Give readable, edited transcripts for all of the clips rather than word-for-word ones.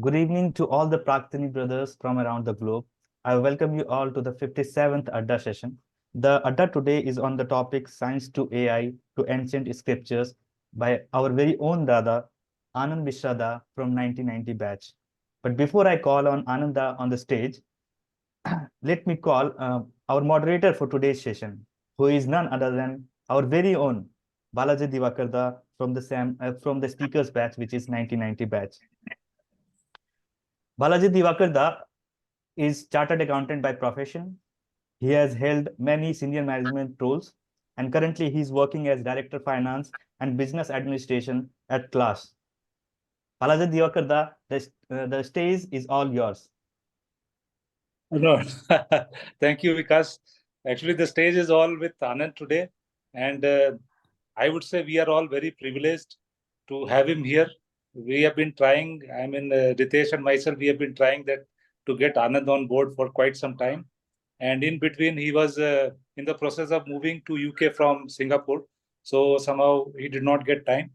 Good evening to all the Praktani brothers from around the globe. I welcome you all to the 57th Adda session. The Adda today is on the topic Science to AI to Ancient Scriptures by our very own Dada, Anand Mishra da from 1990 batch. But before I call on Ananda on the stage, let me call our moderator for today's session, who is none other than our very own Balaji Divakarda from the speakers batch, which is 1990 batch. Balaji Divakarda is chartered accountant by profession. He has held many senior management roles, and currently he is working as director finance and business administration at Class. Balaji Divakarda, the stage is all yours. No, thank you, Vikas. Actually, the stage is all with Anand today, and I would say we are all very privileged to have him here. We have been trying, Ritesh and myself, we have been trying that to get Anand on board for quite some time. And in between, he was in the process of moving to UK from Singapore. So somehow he did not get time.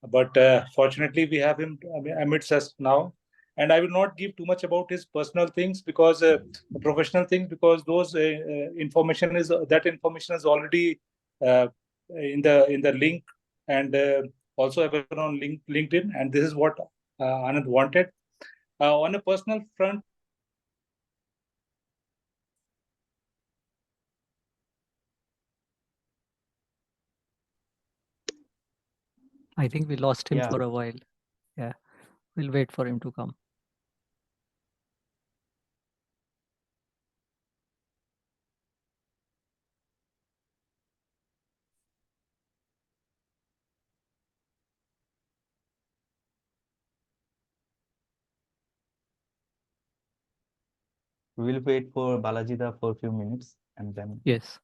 But fortunately, we have him amidst us now. And I will not give too much about his personal things because professional things, because those information is already uh, in the link and also available on LinkedIn. And this is what Anand wanted. On a personal front, I think we lost him Yeah. for a while. Yeah, we'll wait for him to come. We will wait for Balaji da for a few minutes and then. Yes.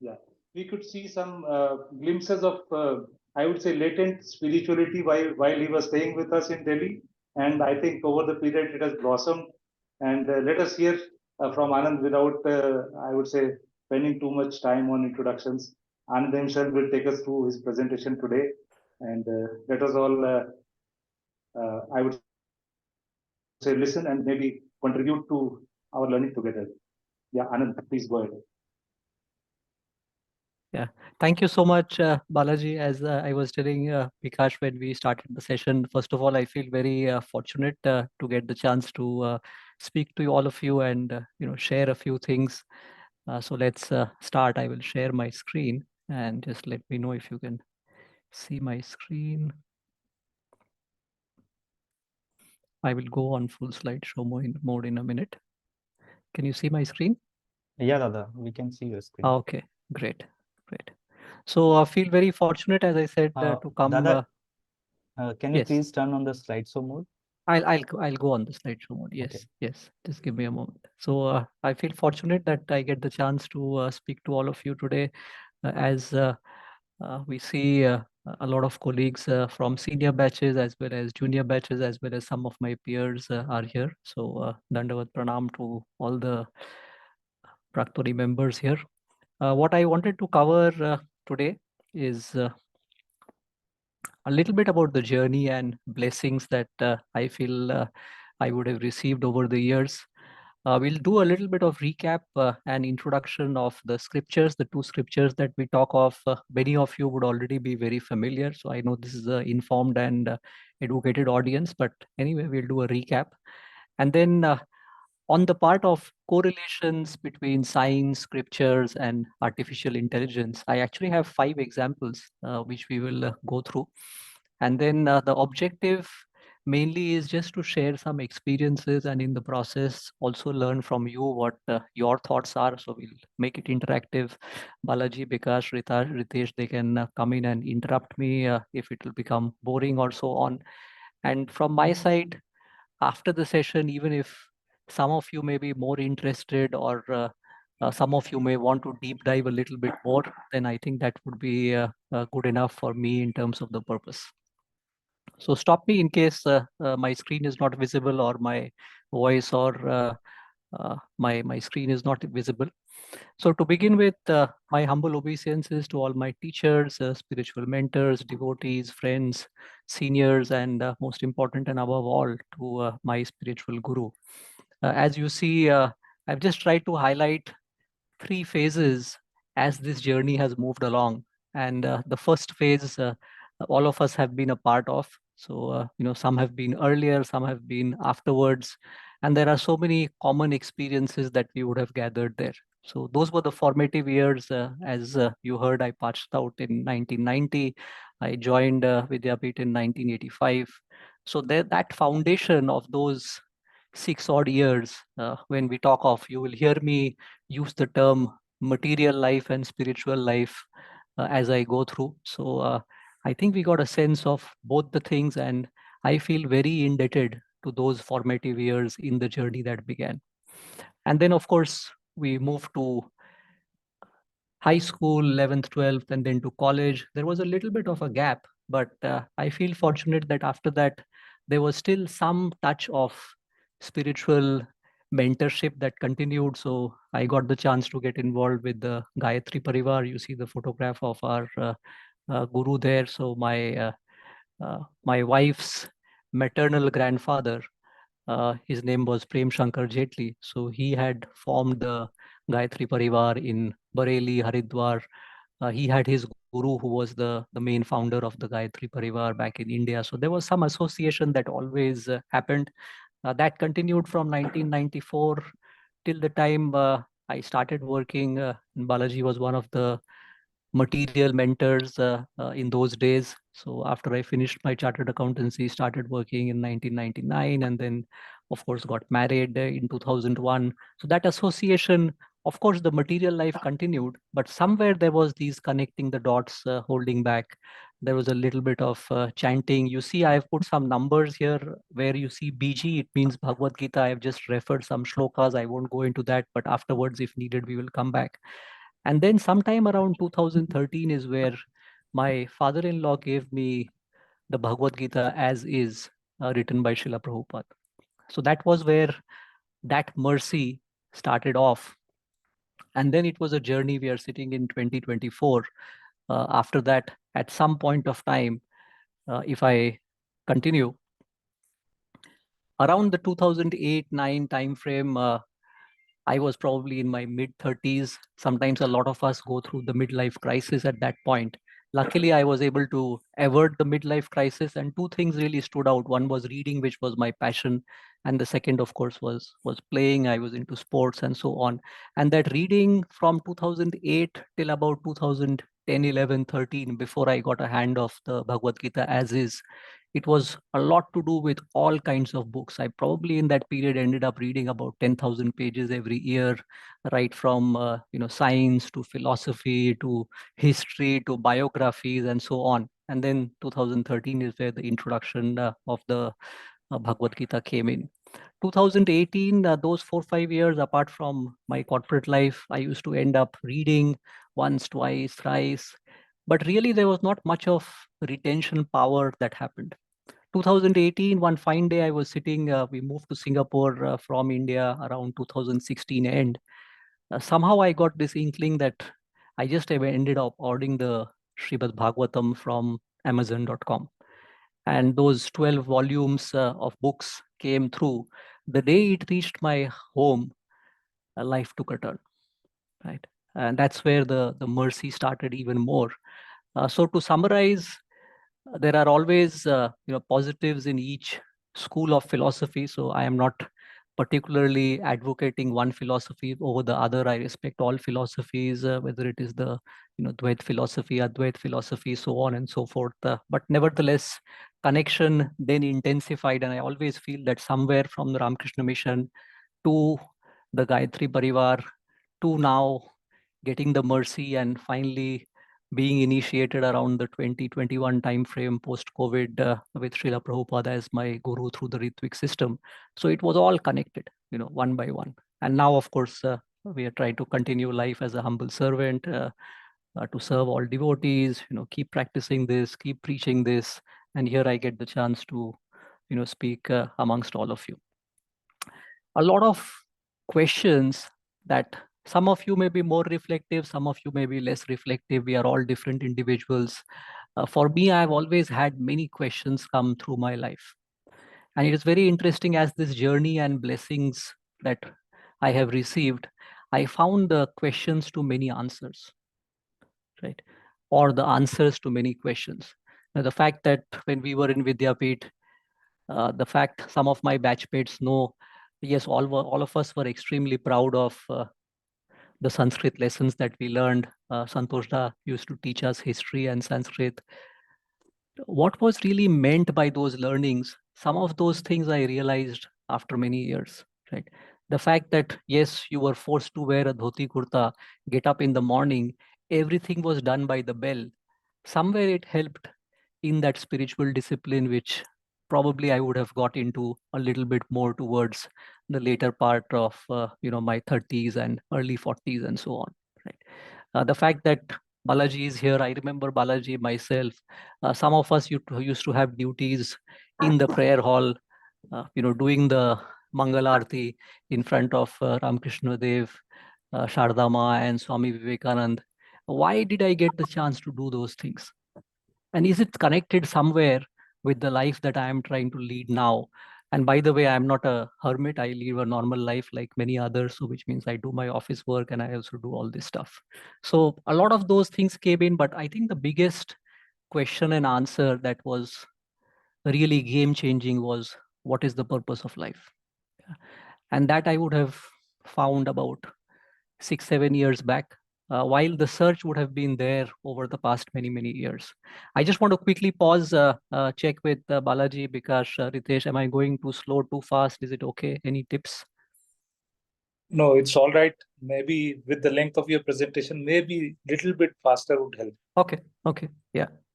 yeah, we could see some glimpses of, I would say, latent spirituality while he was staying with us in Delhi. And I think over the period it has blossomed. And let us hear from Anand without, I would say, spending too much time on introductions. Anand himself will take us through his presentation today. And let us all, I would say, listen and maybe contribute to our learning together. Yeah, Anand, please go ahead. Yeah, thank you so much, Balaji. As I was telling Vikash when we started the session, first of all, I feel very fortunate to get the chance to speak to all of you and share a few things. So let's start. I will share my screen and just let me know if you can see my screen. I will go on full slideshow mode in a minute. Can you see my screen? Yeah, Dada, we can see your screen. Okay, great. So I feel very fortunate, as I said, to come. Dada, can you yes. please turn on the slideshow mode? I'll go on the slideshow mode. Yes, Okay. yes. Just give me a moment. So I feel fortunate that I get the chance to speak to all of you today, as we see a lot of colleagues from senior batches as well as junior batches, as well as some of my peers are here. So Dandavat Pranam to all the Praktani members here. What I wanted to cover today is a little bit about the journey and blessings that I feel I would have received over the years. We'll do a little bit of recap and introduction of the scriptures, the two scriptures that we talk of. Many of you would already be very familiar. So I know this is an informed and educated audience, but anyway, we'll do a recap. And then on the part of correlations between science, scriptures, and artificial intelligence, I actually have 5 examples which we will go through. And then the objective mainly is just to share some experiences and in the process also learn from you what your thoughts are. So we'll make it interactive. Balaji, Bikash, Ritesh, they can come in and interrupt me if it will become boring or so on. And from my side, after the session, even if some of you may be more interested or some of you may want to deep dive a little bit more, then I think that would be good enough for me in terms of the purpose. So stop me in case my screen is not visible, or my voice or my screen is not visible. So to begin with, my humble obeisances to all my teachers, spiritual mentors, devotees, friends, seniors, and most important and above all, to my spiritual guru. As you see, I've just tried to highlight 3 phases as this journey has moved along. And the first phase, all of us have been a part of. So, some have been earlier, some have been afterwards. And there are so many common experiences that we would have gathered there. So those were the formative years. As you heard, I passed out in 1990. I joined Vidyapit in 1985. So that foundation of those 6 odd years, when we talk of, you will hear me use the term material life and spiritual life as I go through. So I think we got a sense of both the things, and I feel very indebted to those formative years in the journey that began. And then, of course, we moved to high school, 11th, 12th, and then to college. There was a little bit of a gap, but I feel fortunate that after that, there was still some touch of spiritual mentorship that continued. So I got the chance to get involved with the Gayatri Parivar. You see the photograph of our guru there. So my wife's maternal grandfather, his name was Prem Shankar Jetli. So he had formed the Gayatri Parivar in Bareilly, Haridwar. He had his guru who was the main founder of the Gayatri Parivar back in India. So there was some association that always happened. That continued from 1994 till the time I started working. Balaji was one of the material mentors in those days. So after I finished my chartered accountancy, started working in 1999, and then of course got married in 2001. So that association, of course, the material life continued, but somewhere there was these connecting the dots, holding back. There was a little bit of chanting. You see, I've put some numbers here where you see BG, it means Bhagavad Gita. I've just referred some shlokas. I won't go into that, but afterwards, if needed, we will come back. And then sometime around 2013 is where my father-in-law gave me the Bhagavad Gita as is, written by Srila Prabhupada. So that was where that mercy started off. And then it was a journey. We are sitting in 2024. After that, at some point of time, if I continue, around the 2008-9 timeframe, I was probably in my mid-30s. Sometimes a lot of us go through the midlife crisis at that point. Luckily, I was able to avert the midlife crisis, and 2 things really stood out. One was reading, which was my passion, and the second, of course, was playing. I was into sports and so on. And that reading from 2008 till about 2010, 11, 13, before I got a hand of the Bhagavad Gita as is, it was a lot to do with all kinds of books. I probably in that period ended up reading about 10,000 pages every year, right from science to philosophy to history to biographies and so on. And then 2013 is where the introduction of the Bhagavad Gita came in. 2018, those 4-5 years, apart from my corporate life, I used to end up reading once, twice, thrice. But really, there was not much of retention power that happened. 2018, one fine day, I was sitting, we moved to Singapore from India around 2016 end. Somehow I got this inkling that I just ended up ordering the Srimad Bhagavatam from Amazon.com. And those 12 volumes of books came through. The day it reached my home, life took a turn, right? And that's where the mercy started even more. So to summarize, there are always positives in each school of philosophy. So I am not particularly advocating one philosophy over the other. I respect all philosophies, whether it is the Dvait philosophy, Advait philosophy, so on and so forth. But nevertheless, connection then intensified, and I always feel that somewhere from the Ramakrishna Mission to the Gayatri Parivar to now getting the mercy and finally being initiated around the 2021 timeframe post-COVID with Srila Prabhupada as my guru through the Ritvik system. So it was all connected, one by one. And now, of course, we are trying to continue life as a humble servant to serve all devotees, keep practicing this, keep preaching this, and here I get the chance to, speak amongst all of you. A lot of questions that some of you may be more reflective, some of you may be less reflective. We are all different individuals. For me, I've always had many questions come through my life. And it is very interesting as this journey and blessings that I have received, I found the questions to many answers, right? Or the answers to many questions. Now, the fact that when we were in Vidyapit, the fact some of my batchmates know, yes, all of us were extremely proud of the Sanskrit lessons that we learned. Santoshda used to teach us history and Sanskrit. What was really meant by those learnings, some of those things I realized after many years, right? The fact that, yes, you were forced to wear a dhoti kurta, get up in the morning, everything was done by the bell. Somewhere it helped in that spiritual discipline, which probably I would have got into a little bit more towards the later part of, my 30s and early 40s and so on, right? The fact that Balaji is here. I remember Balaji myself. Some of us used to have duties in the prayer hall, doing the Mangal Aarti in front of Ramakrishna Dev, Shardama and Swami Vivekanand. Why did I get the chance to do those things? And is it connected somewhere with the life that I am trying to lead now? And by the way, I'm not a hermit. I live a normal life like many others, so which means I do my office work and I also do all this stuff. So a lot of those things came in, but I think the biggest question and answer that was really game changing was, what is the purpose of life? And that I would have found about 6-7 years back, while the search would have been there over the past many years. I just want to quickly pause, check with Balaji, Bikash, Ritesh, am I going too slow, too fast? Is it okay? Any tips? No, it's all right. Maybe with the length of your presentation, maybe little bit faster would help. Okay.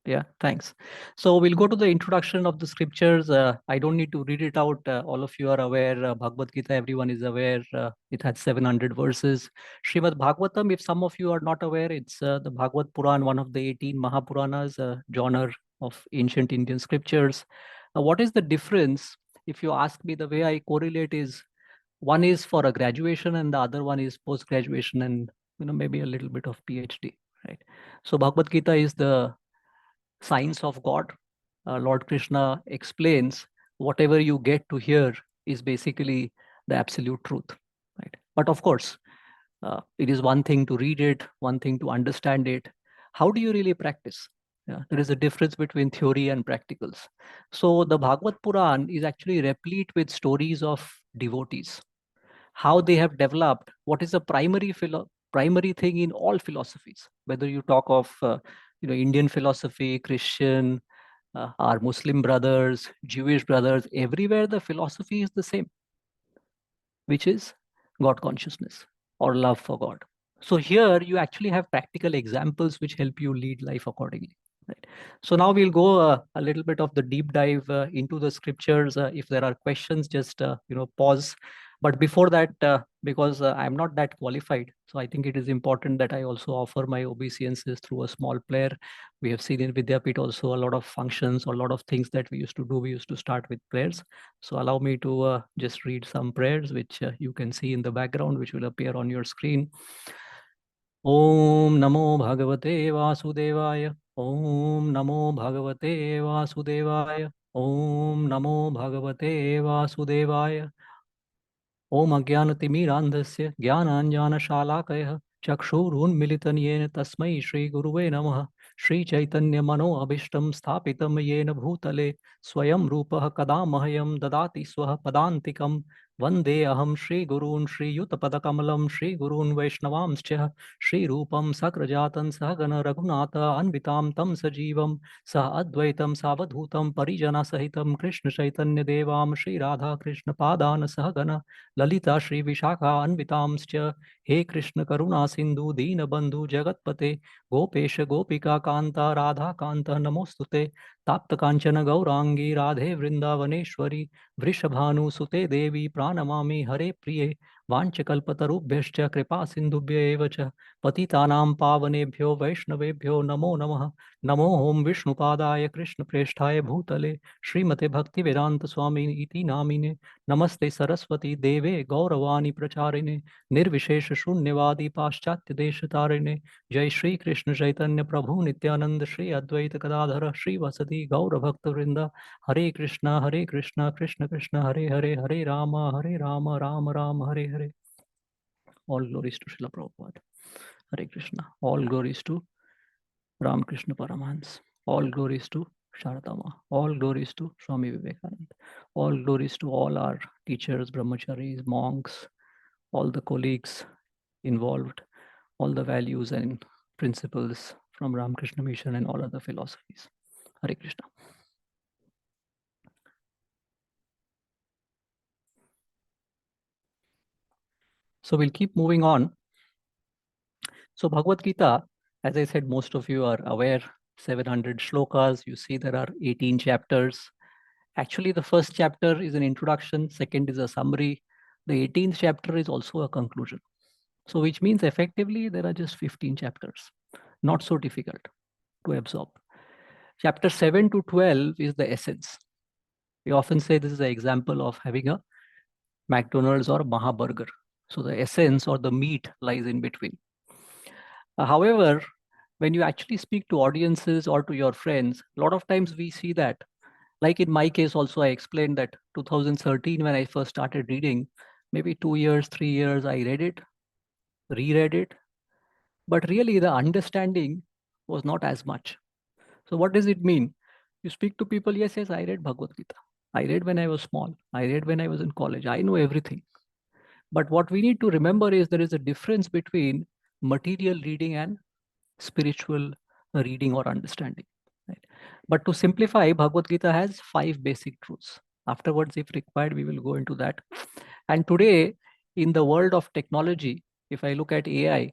Yeah, thanks. So we'll go to the introduction of the scriptures. I don't need to read it out. All of you are aware. Bhagavad Gita, everyone is aware. It had 700 verses. Srimad Bhagavatam, if some of you are not aware, it's the Bhagavad Puran, one of the 18 Mahapuranas, genre of ancient Indian scriptures. What is the difference? If you ask me, the way I correlate is, one is for a graduation and the other one is post-graduation and maybe a little bit of PhD, right? So Bhagavad Gita is the science of God. Lord Krishna explains whatever you get to hear is basically the absolute truth, right? But of course, it is one thing to read it, one thing to understand it. How do you really practice? There is a difference between theory and practicals. So the Bhagavad Puran is actually replete with stories of devotees, how they have developed what is a primary thing in all philosophies, whether you talk of Indian philosophy, Christian, our Muslim brothers, Jewish brothers, everywhere the philosophy is the same, which is God consciousness or love for God. So here you actually have practical examples which help you lead life accordingly. Right. So now we'll go a little bit of the deep dive into the scriptures. If there are questions, just pause. But before that, because I'm not that qualified, so I think it is important that I also offer my obeisances through a small prayer. We have seen in Vidyapit also a lot of functions, or a lot of things that we used to do. We used to start with prayers. So allow me to just read some prayers, which you can see in the background, which will appear on your screen. Om Namo Bhagavate Vasudevaya. Om Namo Bhagavate Vasudevaya. Om Namo Bhagavate Vasudevaya. Om Ajnanatimirandhasya Jnananjanashalakaya Chakshurunmilitan Yena Tasmai Shri Guruve Namaha. Shri Chaitanya Mano Abhishtam Sthapitam Yena Bhutale Swayam Rupah Kadamahayam Dadati Swaha Padantikam Vande Aham Shri Gurun Shri Yutapadakamalam Shri Gurun Vaishnavamscha Shri Rupam Sakrajatan Sahagana Raghunatha Anvitam Tam Sajivam Sah Advaitam Savadhutam Parijana Sahitam Krishna Chaitanya Devam Shri Radha Krishna Padana Sahagana Lalita Shri Vishakha Anvitamscha He Krishna Karuna Sindhu Deen Bandhu Jagatpate Gopesha Gopika Kanta Radha Kanta Namostute Tapta Kanchana Gaurangi Radhe Vrindavaneshwari Vrishabhanu Sute Devi Pranamami Hare Priye Vanchakalpatarubhyascha Kripa Sindhubhya Evacha पतितानां पावनेभ्यो वैष्णवेभ्यो नमो नमः। नमो ओं विष्णुपादाय कृष्णप्रेष्ठाय भूतले श्रीमते भक्तिवेदांत स्वामी इति नामिने। नमस्ते सरस्वती देवे गौरवाणी प्रचारिणे निर्विशेष शून्यवादी पाश्चात्य देश तारिणे। जय श्री कृष्ण चैतन्य प्रभु नित्यानंद श्री अद्वैत गदाधर श्रीवासदि गौर भक्त वृंद। हरे कृष्ण कृष्ण कृष्ण हरे हरे, हरे Ram Ram Ram Hare Hare. All glories to Srila Prabhupada. Hare Krishna. All glories to Ramakrishna Paramahans. All glories to Sharadama. All glories to Swami Vivekananda. All glories to all our teachers, brahmacharis, monks, all the colleagues involved, all the values and principles from Ramakrishna Mission and all other philosophies. Hare Krishna. So we'll keep moving on. So Bhagavad Gita, as I said, most of you are aware, 700 shlokas. You see there are 18 chapters. Actually, the first chapter is an introduction, second is a summary. The 18th chapter is also a conclusion. So which means effectively there are just 15 chapters, not so difficult to absorb. Chapter 7 to 12 is the essence. We often say this is an example of having a McDonald's or a Mahaburger. So the essence or the meat lies in between. However, when you actually speak to audiences or to your friends, a lot of times we see that, like in my case also, I explained that 2013, when I first started reading, maybe 2 years, 3 years, I read it, reread it, but really the understanding was not as much. So what does it mean? You speak to people, yes, I read Bhagavad Gita. I read when I was small. I read when I was in college. I know everything. But what we need to remember is there is a difference between material reading and spiritual reading or understanding. Right? But to simplify, Bhagavad Gita has 5 basic truths. Afterwards, if required, we will go into that. And today, in the world of technology, if I look at AI,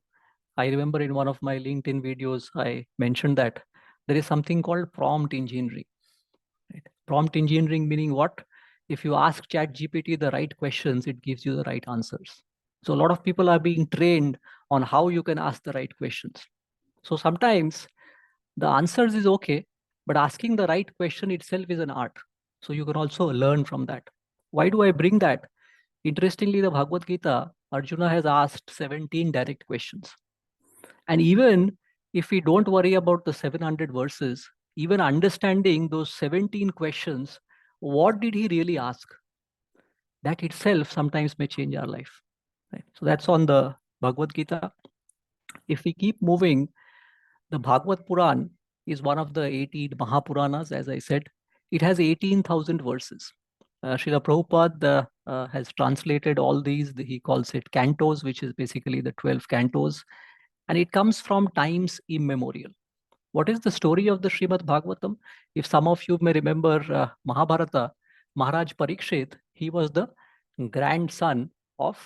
I remember in one of my LinkedIn videos, I mentioned that there is something called prompt engineering. Right? Prompt engineering meaning what? If you ask ChatGPT the right questions, it gives you the right answers. So a lot of people are being trained on how you can ask the right questions. So sometimes the answers is okay, but asking the right question itself is an art. So you can also learn from that. Why do I bring that? Interestingly, the Bhagavad Gita, Arjuna has asked 17 direct questions. And even if we don't worry about the 700 verses, even understanding those 17 questions, what did he really ask? That itself sometimes may change our life. Right? So that's on the Bhagavad Gita. If we keep moving, the Bhagavad Puran is one of the 18 Mahapuranas, as I said. It has 18,000 verses. Srila Prabhupada has translated all these. He calls it cantos, which is basically the 12 cantos. And it comes from times immemorial. What is the story of the Srimad Bhagavatam? If some of you may remember Mahabharata, Maharaj Parikshit, he was the grandson of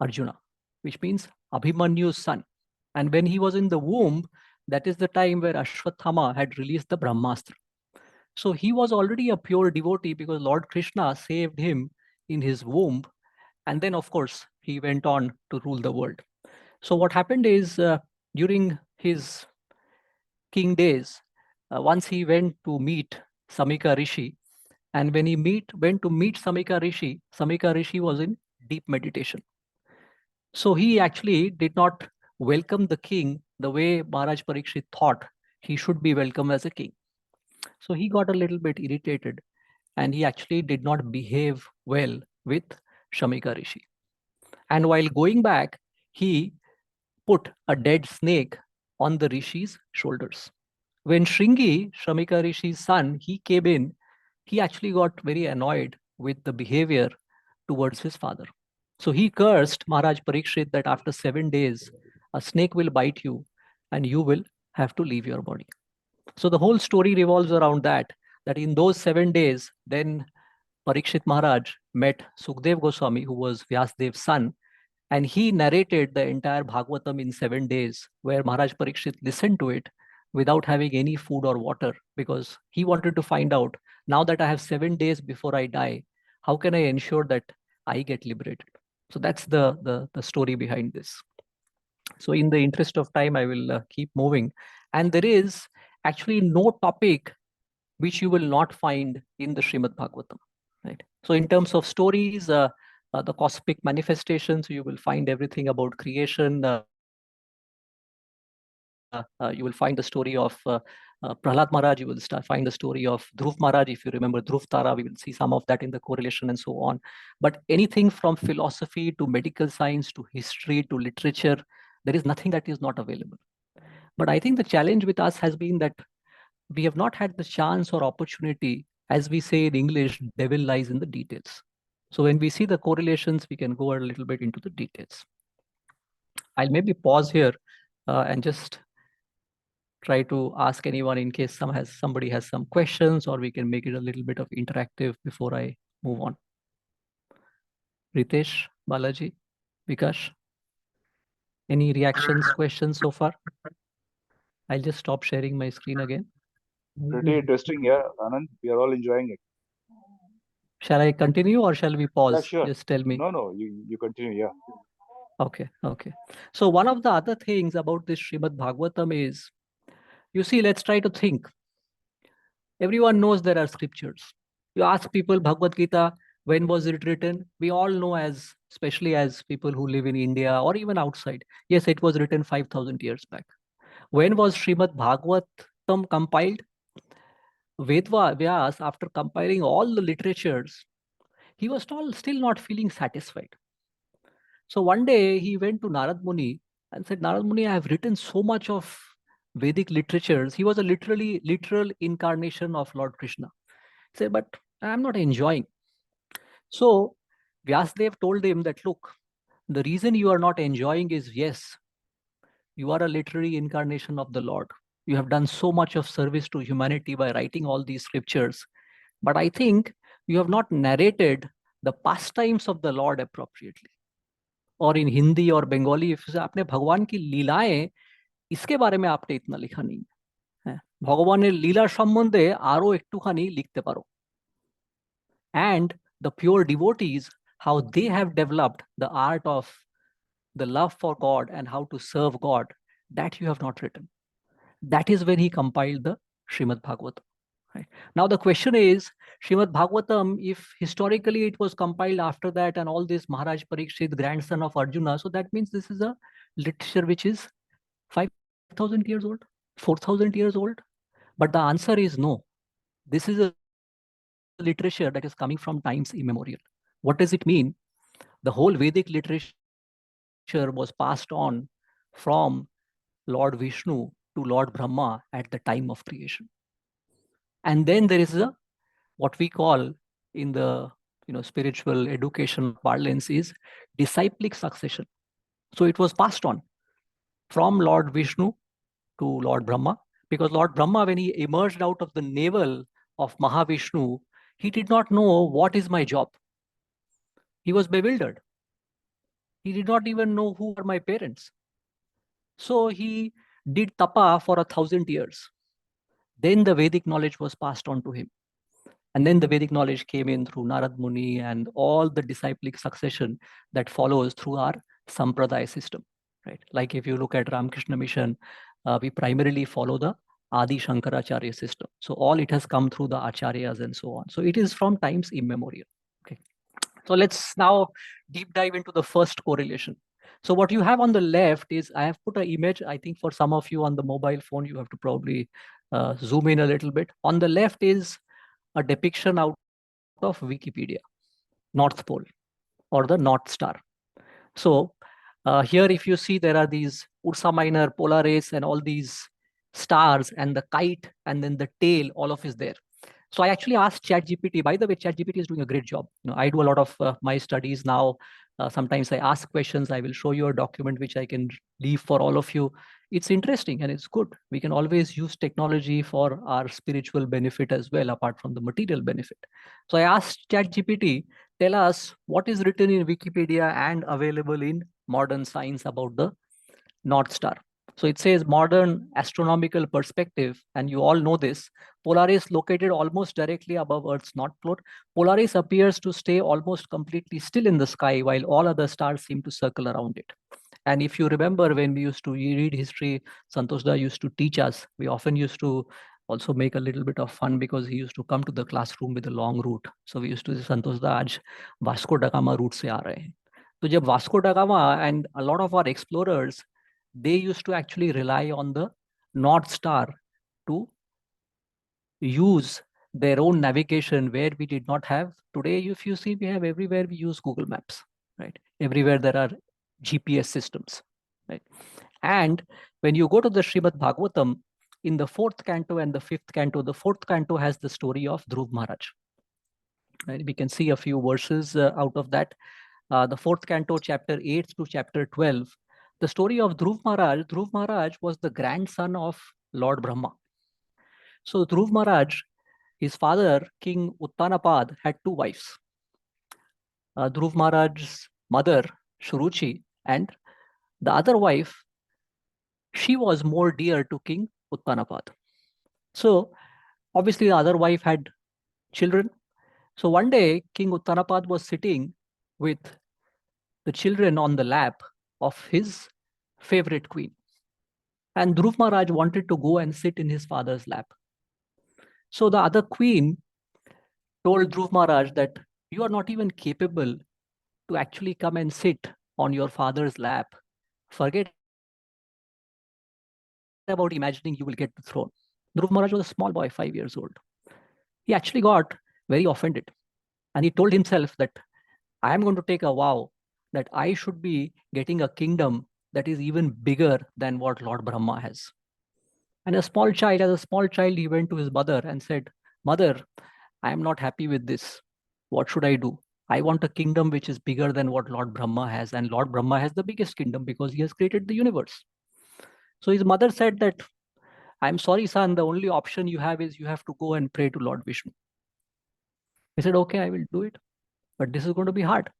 Arjuna, which means Abhimanyu's son. And when he was in the womb, that is the time where Ashwathama had released the Brahmastra. So he was already a pure devotee because Lord Krishna saved him in his womb. And then, of course, he went on to rule the world. So what happened is during his king days, once he went to meet Samika Rishi. And when he went to meet Samika Rishi was in deep meditation. So he actually did not welcome the king the way Maharaj Parikshit thought he should be welcome as a king. So he got a little bit irritated and he actually did not behave well with Shamika Rishi. And while going back, he put a dead snake on the Rishi's shoulders. When Shringi, Shamika Rishi's son, he came in, he actually got very annoyed with the behavior towards his father. So he cursed Maharaj Parikshit that after 7 days, a snake will bite you and you will have to leave your body. So the whole story revolves around that in those 7 days, then Parikshit Maharaj met Sukdev Goswami, who was Vyasdev's son, and he narrated the entire Bhagavatam in 7 days, where Maharaj Parikshit listened to it without having any food or water, because he wanted to find out, now that I have 7 days before I die, how can I ensure that I get liberated? So that's the story behind this. So in the interest of time, I will keep moving. And there is actually no topic which you will not find in the Srimad Bhagavatam. Right. So in terms of stories, the cosmic manifestations, you will find everything about creation. You will find the story of Prahlad Maharaj. You will find the story of Dhruv Maharaj. If you remember Dhruv Tara, we will see some of that in the correlation and so on. But anything from philosophy to medical science to history to literature, there is nothing that is not available. But I think the challenge with us has been that we have not had the chance or opportunity, as we say in English, devil lies in the details. So when we see the correlations, we can go a little bit into the details. I'll maybe pause here and just try to ask anyone in case somebody has some questions, or we can make it a little bit of interactive before I move on. Ritesh, Balaji, Vikash, any reactions, questions so far? I'll just stop sharing my screen again. Pretty interesting, yeah, Anand. We are all enjoying it. Shall I continue or shall we pause? Yeah, sure. Just tell me. No, you continue, yeah. Okay. So one of the other things about this Srimad Bhagavatam is, you see, let's try to think. Everyone knows there are scriptures. You ask people, Bhagavad Gita, when was it written? We all know, especially as people who live in India or even outside. Yes, it was written 5,000 years back. When was Srimad Bhagavatam compiled? Vyas, after compiling all the literatures, he was still not feeling satisfied. So one day he went to Narad Muni and said, Narad Muni, I have written so much of Vedic literatures. He was a literal incarnation of Lord Krishna. He said, but I'm not enjoying. So Vyasdev told him that, look, the reason you are not enjoying is, yes, you are a literary incarnation of the Lord. You have done so much of service to humanity by writing all these scriptures. But I think you have not narrated the pastimes of the Lord appropriately. और इन हिंदी और बंगाली आपने भगवान की लीलाएं इसके बारे में आपने इतना लिखा नहीं है भगवाনের লীলা সম্বন্ধে আরো একটুখানি লিখতে পারো and the pure devotees, how they have developed the art of the love for God and how to serve God, that you have not written. That is when he compiled the Srimad Bhagavatam. Right. Now the question is, Srimad Bhagavatam, if historically it was compiled after that and all this Maharaj Parikshit, grandson of Arjuna, so that means this is a literature which is 5,000 years old, 4,000 years old. But the answer is no. This is a literature that is coming from times immemorial. What does it mean? The whole Vedic literature was passed on from Lord Vishnu to Lord Brahma at the time of creation. And then there is what we call in the spiritual education parlance is disciplic succession. So it was passed on from Lord Vishnu to Lord Brahma, because Lord Brahma, when he emerged out of the navel of Mahavishnu, he did not know what is my job. He was bewildered. He did not even know who are my parents. So he did tapa for 1,000 years. Then the Vedic knowledge was passed on to him. And then the Vedic knowledge came in through Narad Muni and all the disciplic succession that follows through our Sampradaya system. Right? Like if you look at Ramakrishna Mission, we primarily follow the Adi Shankaracharya system. So all it has come through the Acharyas and so on. So it is from times immemorial. Okay. So let's now deep dive into the first correlation. So what you have on the left is, I have put an image. I think for some of you on the mobile phone, you have to probably zoom in a little bit. On the left is a depiction out of Wikipedia, North Pole or the North Star. So here, if you see, there are these Ursa Minor, Polaris, and all these stars, and the kite, and then the tail, all of is there. So I actually asked ChatGPT. By the way, ChatGPT is doing a great job. I do a lot of my studies now. Sometimes I ask questions. I will show you a document which I can leave for all of you. It's interesting and it's good. We can always use technology for our spiritual benefit as well, apart from the material benefit. So I asked ChatGPT, tell us what is written in Wikipedia and available in modern science about the North Star. So it says modern astronomical perspective, and you all know this. Polaris, located almost directly above Earth's north pole, Polaris appears to stay almost completely still in the sky while all other stars seem to circle around it. And if you remember, when we used to read history, Santoshda used to teach us, we often used to also make a little bit of fun because he used to come to the classroom with a long route. So we used to say, Santoshda, aaj Vasco da Gama route se aa rahe hain. So jab Vasco da Gama and a lot of our explorers, they used to actually rely on the North Star to use their own navigation where we did not have. Today, if you see, we have everywhere we use Google Maps, right? Everywhere there are GPS systems, right? And when you go to the Srimad Bhagavatam, in the 4th canto and the 5th canto, the 4th canto has the story of Dhruv Maharaj. Right? We can see a few verses out of that. The 4th canto, chapter 8 to chapter 12. The story of Dhruv Maharaj was the grandson of Lord Brahma. So Dhruv Maharaj, his father, King Uttanapad, had 2 wives. Dhruv Maharaj's mother, Shuruchi, and the other wife, she was more dear to King Uttanapad. So obviously the other wife had children. So one day, King Uttanapad was sitting with the children on the lap of his favorite queen. And Dhruv Maharaj wanted to go and sit in his father's lap. So the other queen told Dhruv Maharaj that you are not even capable to actually come and sit on your father's lap. Forget about imagining you will get the throne. Dhruv Maharaj was a small boy, 5 years old. He actually got very offended. And he told himself that I am going to take a vow that I should be getting a kingdom that is even bigger than what Lord Brahma has. And as a small child, he went to his mother and said, Mother, I am not happy with this. What should I do? I want a kingdom which is bigger than what Lord Brahma has. And Lord Brahma has the biggest kingdom because he has created the universe. So his mother said that, I'm sorry, son, the only option you have is you have to go and pray to Lord Vishnu. He said, okay, I will do it. But this is going to be hard.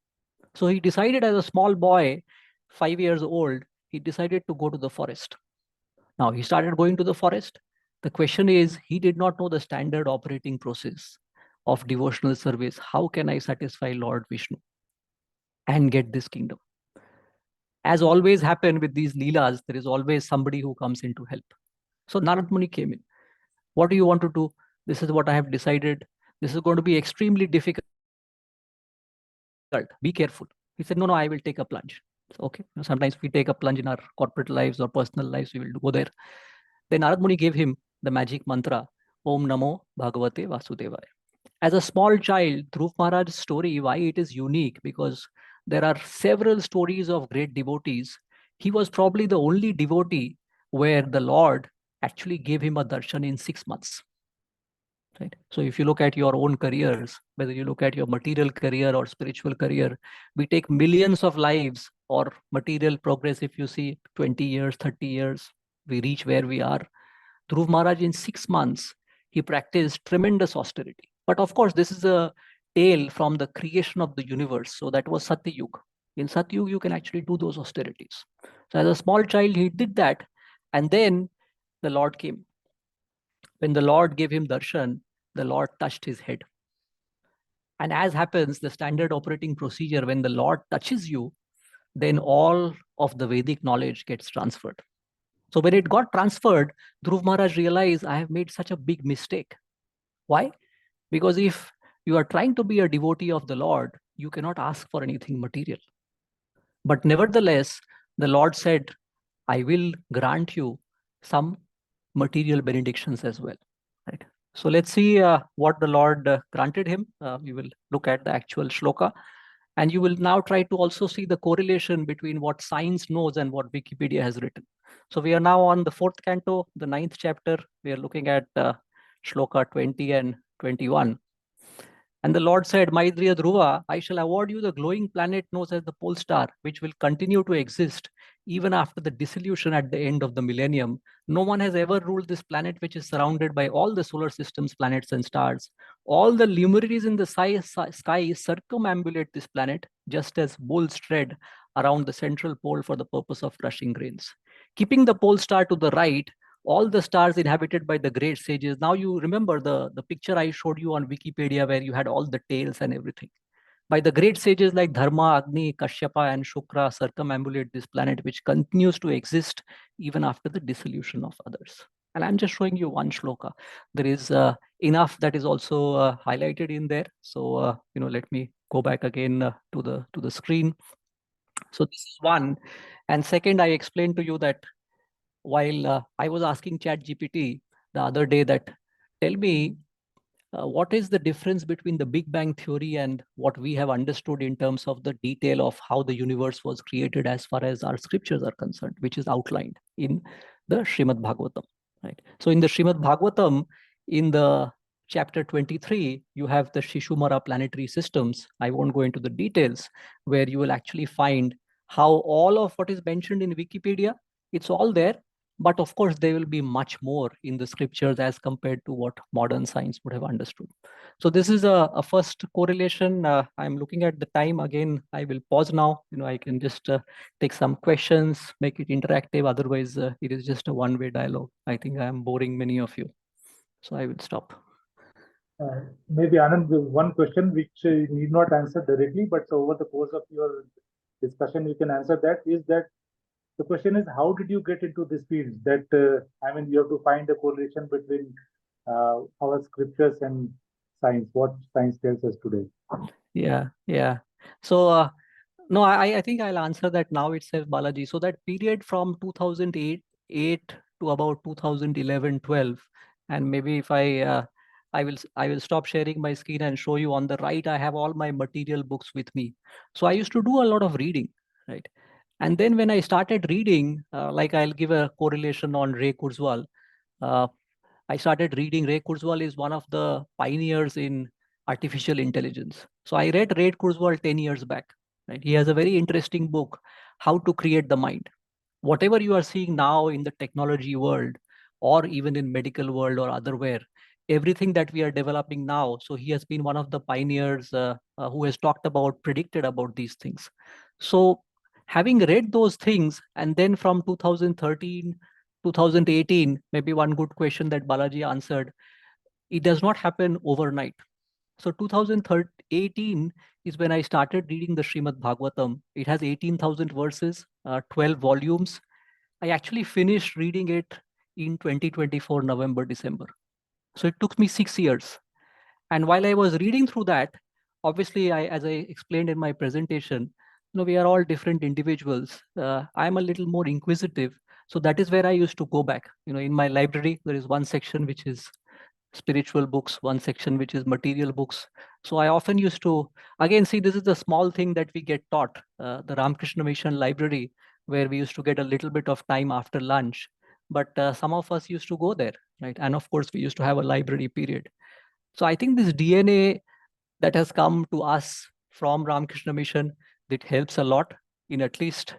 So he decided as a small boy, 5 years old, he decided to go to the forest. Now he started going to the forest. The question is, he did not know the standard operating process of devotional service. How can I satisfy Lord Vishnu and get this kingdom? As always happened with these leelas, there is always somebody who comes in to help. So Narad Muni came in. What do you want to do? This is what I have decided. This is going to be extremely difficult. Be careful. He said, no, I will take a plunge. So, okay. Sometimes we take a plunge in our corporate lives or personal lives, we will go there. Then Narad Muni gave him the magic mantra, Om Namo Bhagavate Vasudevaya. As a small child, Dhruv Maharaj's story, why it is unique? Because there are several stories of great devotees. He was probably the only devotee where the Lord actually gave him a darshan in 6 months. Right? So if you look at your own careers, whether you look at your material career or spiritual career, we take millions of lives or material progress. If you see 20 years, 30 years, we reach where we are. Dhruv Maharaj in 6 months, he practiced tremendous austerity. But of course, this is a tale from the creation of the universe. So that was Satyug. In Satyug, you can actually do those austerities. So as a small child, he did that. And then the Lord came. When the Lord gave him darshan, the Lord touched his head. And as happens, the standard operating procedure, when the Lord touches you, then all of the Vedic knowledge gets transferred. So when it got transferred, Dhruv Maharaj realized, I have made such a big mistake. Why? Because if you are trying to be a devotee of the Lord, you cannot ask for anything material. But nevertheless, the Lord said, I will grant you some material benedictions as well. Right? So let's see what the Lord granted him. We will look at the actual shloka. And you will now try to also see the correlation between what science knows and what Wikipedia has written. So we are now on the 4th canto, the 9th chapter. We are looking at shloka 20 and 21. And the Lord said, My dear Dhruva, I shall award you the glowing planet known as the pole star, which will continue to exist even after the dissolution at the end of the millennium. No one has ever ruled this planet, which is surrounded by all the solar system's planets and stars. All the luminaries in the sky circumambulate this planet, just as bulls tread around the central pole for the purpose of crushing grains. Keeping the pole star to the right, all the stars inhabited by the great sages. Now you remember the picture I showed you on Wikipedia where you had all the tails and everything. By the great sages like Dharma, Agni, Kashyapa, and Shukra circumambulate this planet, which continues to exist even after the dissolution of others. And I'm just showing you one shloka. There is enough that is also highlighted in there. So let me go back again to the screen. So this is one. And second, I explained to you that while I was asking ChatGPT the other day that tell me what is the difference between the Big Bang theory and what we have understood in terms of the detail of how the universe was created as far as our scriptures are concerned, which is outlined in the Srimad Bhagavatam. Right. So in the Srimad Bhagavatam, in the chapter 23, you have the Shishumara planetary systems. I won't go into the details, where you will actually find how all of what is mentioned in Wikipedia, it's all there. But of course, there will be much more in the scriptures as compared to what modern science would have understood. So this is a first correlation. I'm looking at the time again. I will pause now. I can just take some questions, make it interactive. Otherwise, it is just a one-way dialogue. I think I am boring many of you. So I will stop. Maybe Anand, one question which you need not answer directly, but over the course of your discussion, you can answer that. Is that the question is, how did you get into this field? That you have to find a correlation between our scriptures and science. What science tells us today. Yeah. So no, I think I'll answer that now itself, Balaji. So that period from 2008 to about 2011-12, and maybe if I will stop sharing my screen and show you on the right. I have all my material books with me. So I used to do a lot of reading, right? And then when I started reading, like I'll give a correlation on Ray Kurzweil. I started reading. Ray Kurzweil is one of the pioneers in artificial intelligence. So I read Ray Kurzweil 10 years back. Right? He has a very interesting book, How to Create the Mind. Whatever you are seeing now in the technology world, or even in medical world or otherwhere, everything that we are developing now. So he has been one of the pioneers who has predicted about these things. So having read those things, and then from 2013, 2018, maybe one good question that Balaji answered, it does not happen overnight. So 2018 is when I started reading the Srimad Bhagavatam. It has 18,000 verses, 12 volumes. I actually finished reading it in 2024, November, December. So it took me 6 years. And while I was reading through that, obviously, as I explained in my presentation, we are all different individuals. I'm a little more inquisitive. So that is where I used to go back. In my library, there is one section which is spiritual books, one section which is material books. So I often used to, again, see, this is the small thing that we get taught, the Ramakrishna Mission library, where we used to get a little bit of time after lunch. But some of us used to go there, right? And of course, we used to have a library period. So I think this DNA that has come to us from Ramakrishna Mission, that helps a lot in at least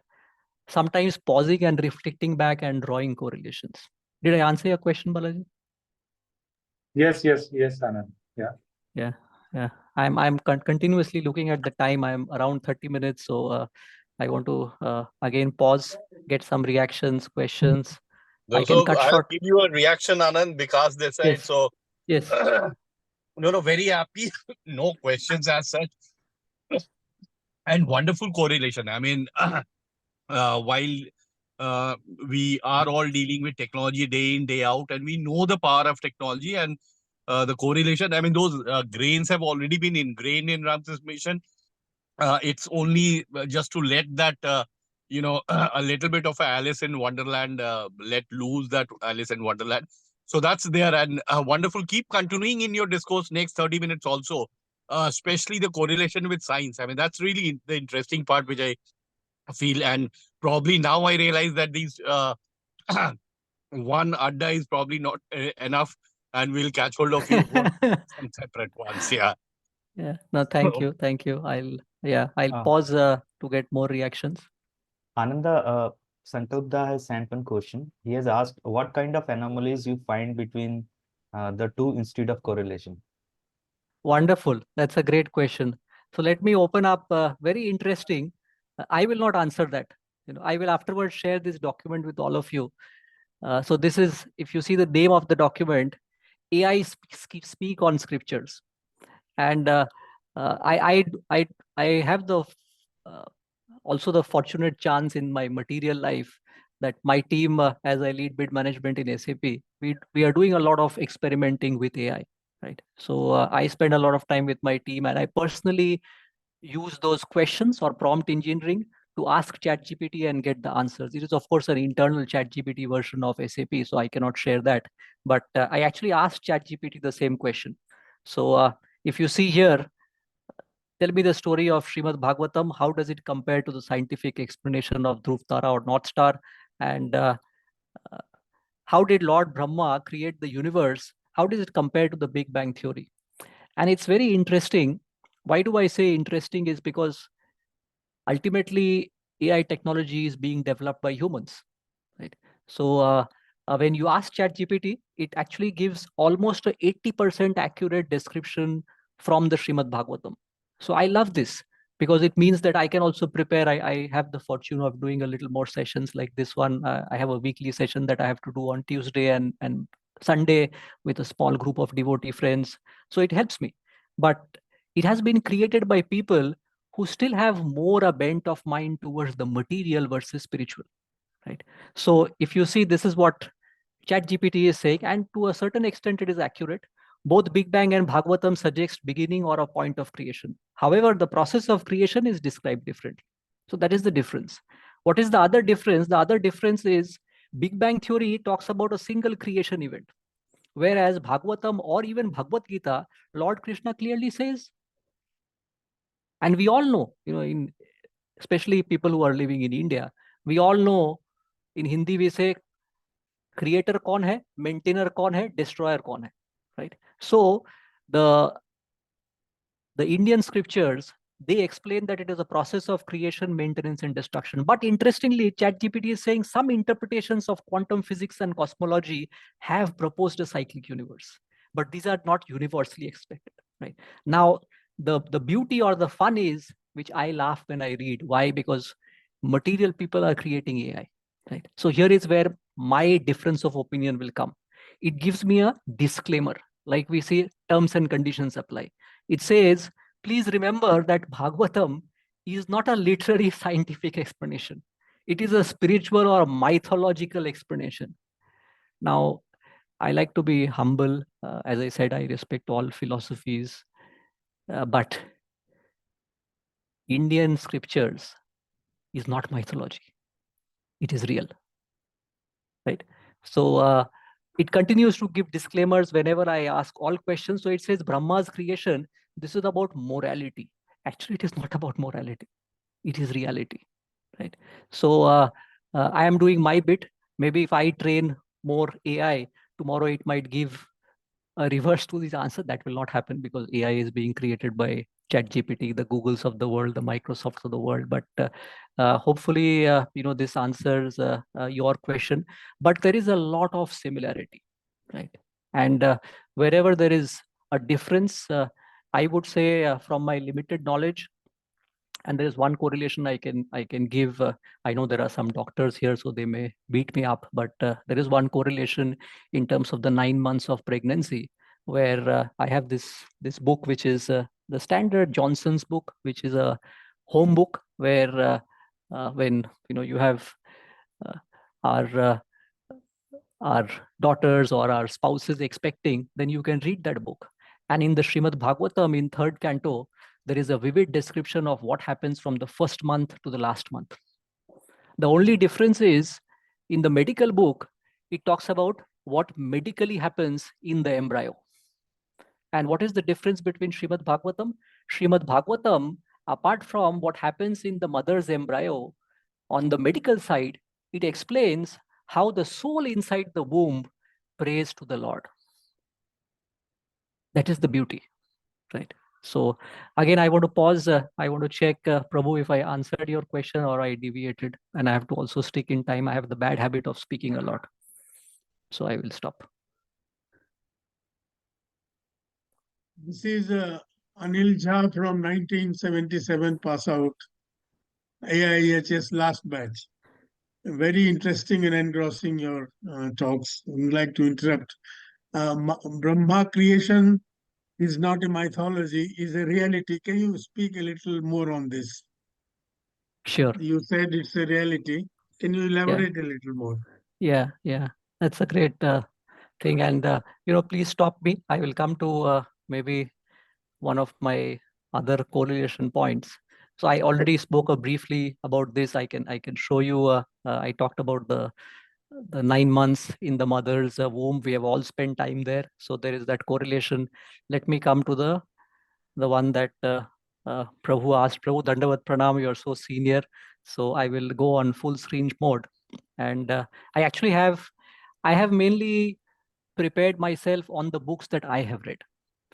sometimes pausing and reflecting back and drawing correlations. Did I answer your question, Balaji? Yes, Anand. Yeah. I'm continuously looking at the time. I'm around 30 minutes. So I want to again pause, get some reactions, questions. No, I can cut I'll short. give you a reaction, Anand, because they said Yes. so. Yes. No, very happy. No questions as such. And wonderful correlation. I mean, while we are all dealing with technology day in, day out, and we know the power of technology and the correlation, I mean, those grains have already been ingrained in Ram's mission. It's only just to let that, a little bit of Alice in Wonderland, let loose that Alice in Wonderland. So that's there. And wonderful. Keep continuing in your discourse next 30 minutes also, especially the correlation with science. I mean, that's really the interesting part, which I feel. And probably now I realize that these one Adda is probably not enough, and we'll catch hold of you for some separate ones. Yeah. Yeah. No, thank you. I'll pause to get more reactions. Ananda, Sankalpda has sent one question. He has asked what kind of anomalies you find between the two instead of correlation. Wonderful. That's a great question. So let me open up. Very interesting. I will not answer that. I will afterwards share this document with all of you. So this is, if you see the name of the document, AI speak on scriptures. And I have the also the fortunate chance in my material life that my team, as I lead bid management in SAP, we are doing a lot of experimenting with AI, right? So I spend a lot of time with my team, and I personally use those questions or prompt engineering to ask ChatGPT and get the answers. It is, of course, an internal ChatGPT version of SAP, so I cannot share that. But I actually asked ChatGPT the same question. So if you see here, tell me the story of Srimad Bhagavatam. How does it compare to the scientific explanation of Dhruv Tara or North Star? And how did Lord Brahma create the universe? How does it compare to the Big Bang Theory? And it's very interesting. Why do I say interesting? Is because ultimately AI technology is being developed by humans, right? So when you ask ChatGPT, it actually gives almost a 80% accurate description from the Srimad Bhagavatam. So I love this because it means that I can also prepare. I have the fortune of doing a little more sessions like this one. I have a weekly session that I have to do on Tuesday and Sunday with a small group of devotee friends. So it helps me. But it has been created by people who still have more a bent of mind towards the material versus spiritual, right? So if you see, this is what ChatGPT is saying, and to a certain extent it is accurate. Both Big Bang and Bhagavatam suggest beginning or a point of creation. However, the process of creation is described differently. So that is the difference. What is the other difference? The other difference is Big Bang theory talks about a single creation event, whereas Bhagavatam or even Bhagavad Gita, Lord Krishna clearly says, and we all know, in especially people who are living in India, we all know in Hindi we say creator कौन है, maintainer कौन है, destroyer कौन है, right? So the Indian scriptures, they explain that it is a process of creation, maintenance, and destruction. But interestingly, ChatGPT is saying some interpretations of quantum physics and cosmology have proposed a cyclic universe, but these are not universally expected, right? Now, the beauty or the fun is, which I laugh when I read. Why? Because material people are creating AI, right? So here is where my difference of opinion will come. It gives me a disclaimer, like we say, terms and conditions apply. It says, please remember that Bhagavatam is not a literary scientific explanation. It is a spiritual or mythological explanation. Now, I like to be humble. As I said, I respect all philosophies, but Indian scriptures is not mythology. It is real, right? So it continues to give disclaimers whenever I ask all questions. So it says Brahma's creation, this is about morality. Actually, it is not about morality. It is reality, right? So I am doing my bit. Maybe if I train more AI, tomorrow it might give a reverse to this answer. That will not happen because AI is being created by ChatGPT, the Googles of the world, the Microsofts of the world. But hopefully, this answers your question. But there is a lot of similarity, right? And wherever there is a difference, I would say from my limited knowledge, and there is one correlation I can give. I know there are some doctors here, so they may beat me up, but there is one correlation in terms of the 9 months of pregnancy, where I have this book, which is the standard Johnson's book, which is a home book, where when you have our daughters or our spouses expecting, then you can read that book. And in the Srimad Bhagavatam, in 3rd canto, there is a vivid description of what happens from the first month to the last month. The only difference is, in the medical book, it talks about what medically happens in the embryo. And what is the difference between Srimad Bhagavatam? Srimad Bhagavatam, apart from what happens in the mother's embryo, on the medical side, it explains how the soul inside the womb prays to the Lord. That is the beauty, right? So again, I want to pause. I want to check, Prabhu, if I answered your question or I deviated. And I have to also stick in time. I have the bad habit of speaking a lot. So I will stop. This is Anil Jha from 1977 pass out, AIHS last batch. very interesting and engrossing your talks. I would like to interrupt. Brahma creation is not a mythology, is a reality. Can you speak a little more on this? Sure. You said it's a reality. Can you elaborate a little more? Yeah. That's a great thing. And, please stop me. I will come to maybe one of my other correlation points. So I already spoke briefly about this. I can show you. I talked about the 9 months in the mother's womb. We have all spent time there. So there is that correlation. Let me come to the one that Prabhu asked. Prabhu, Dandavat Pranam, you are so senior. So I will go on full screen mode. And I have mainly prepared myself on the books that I have read,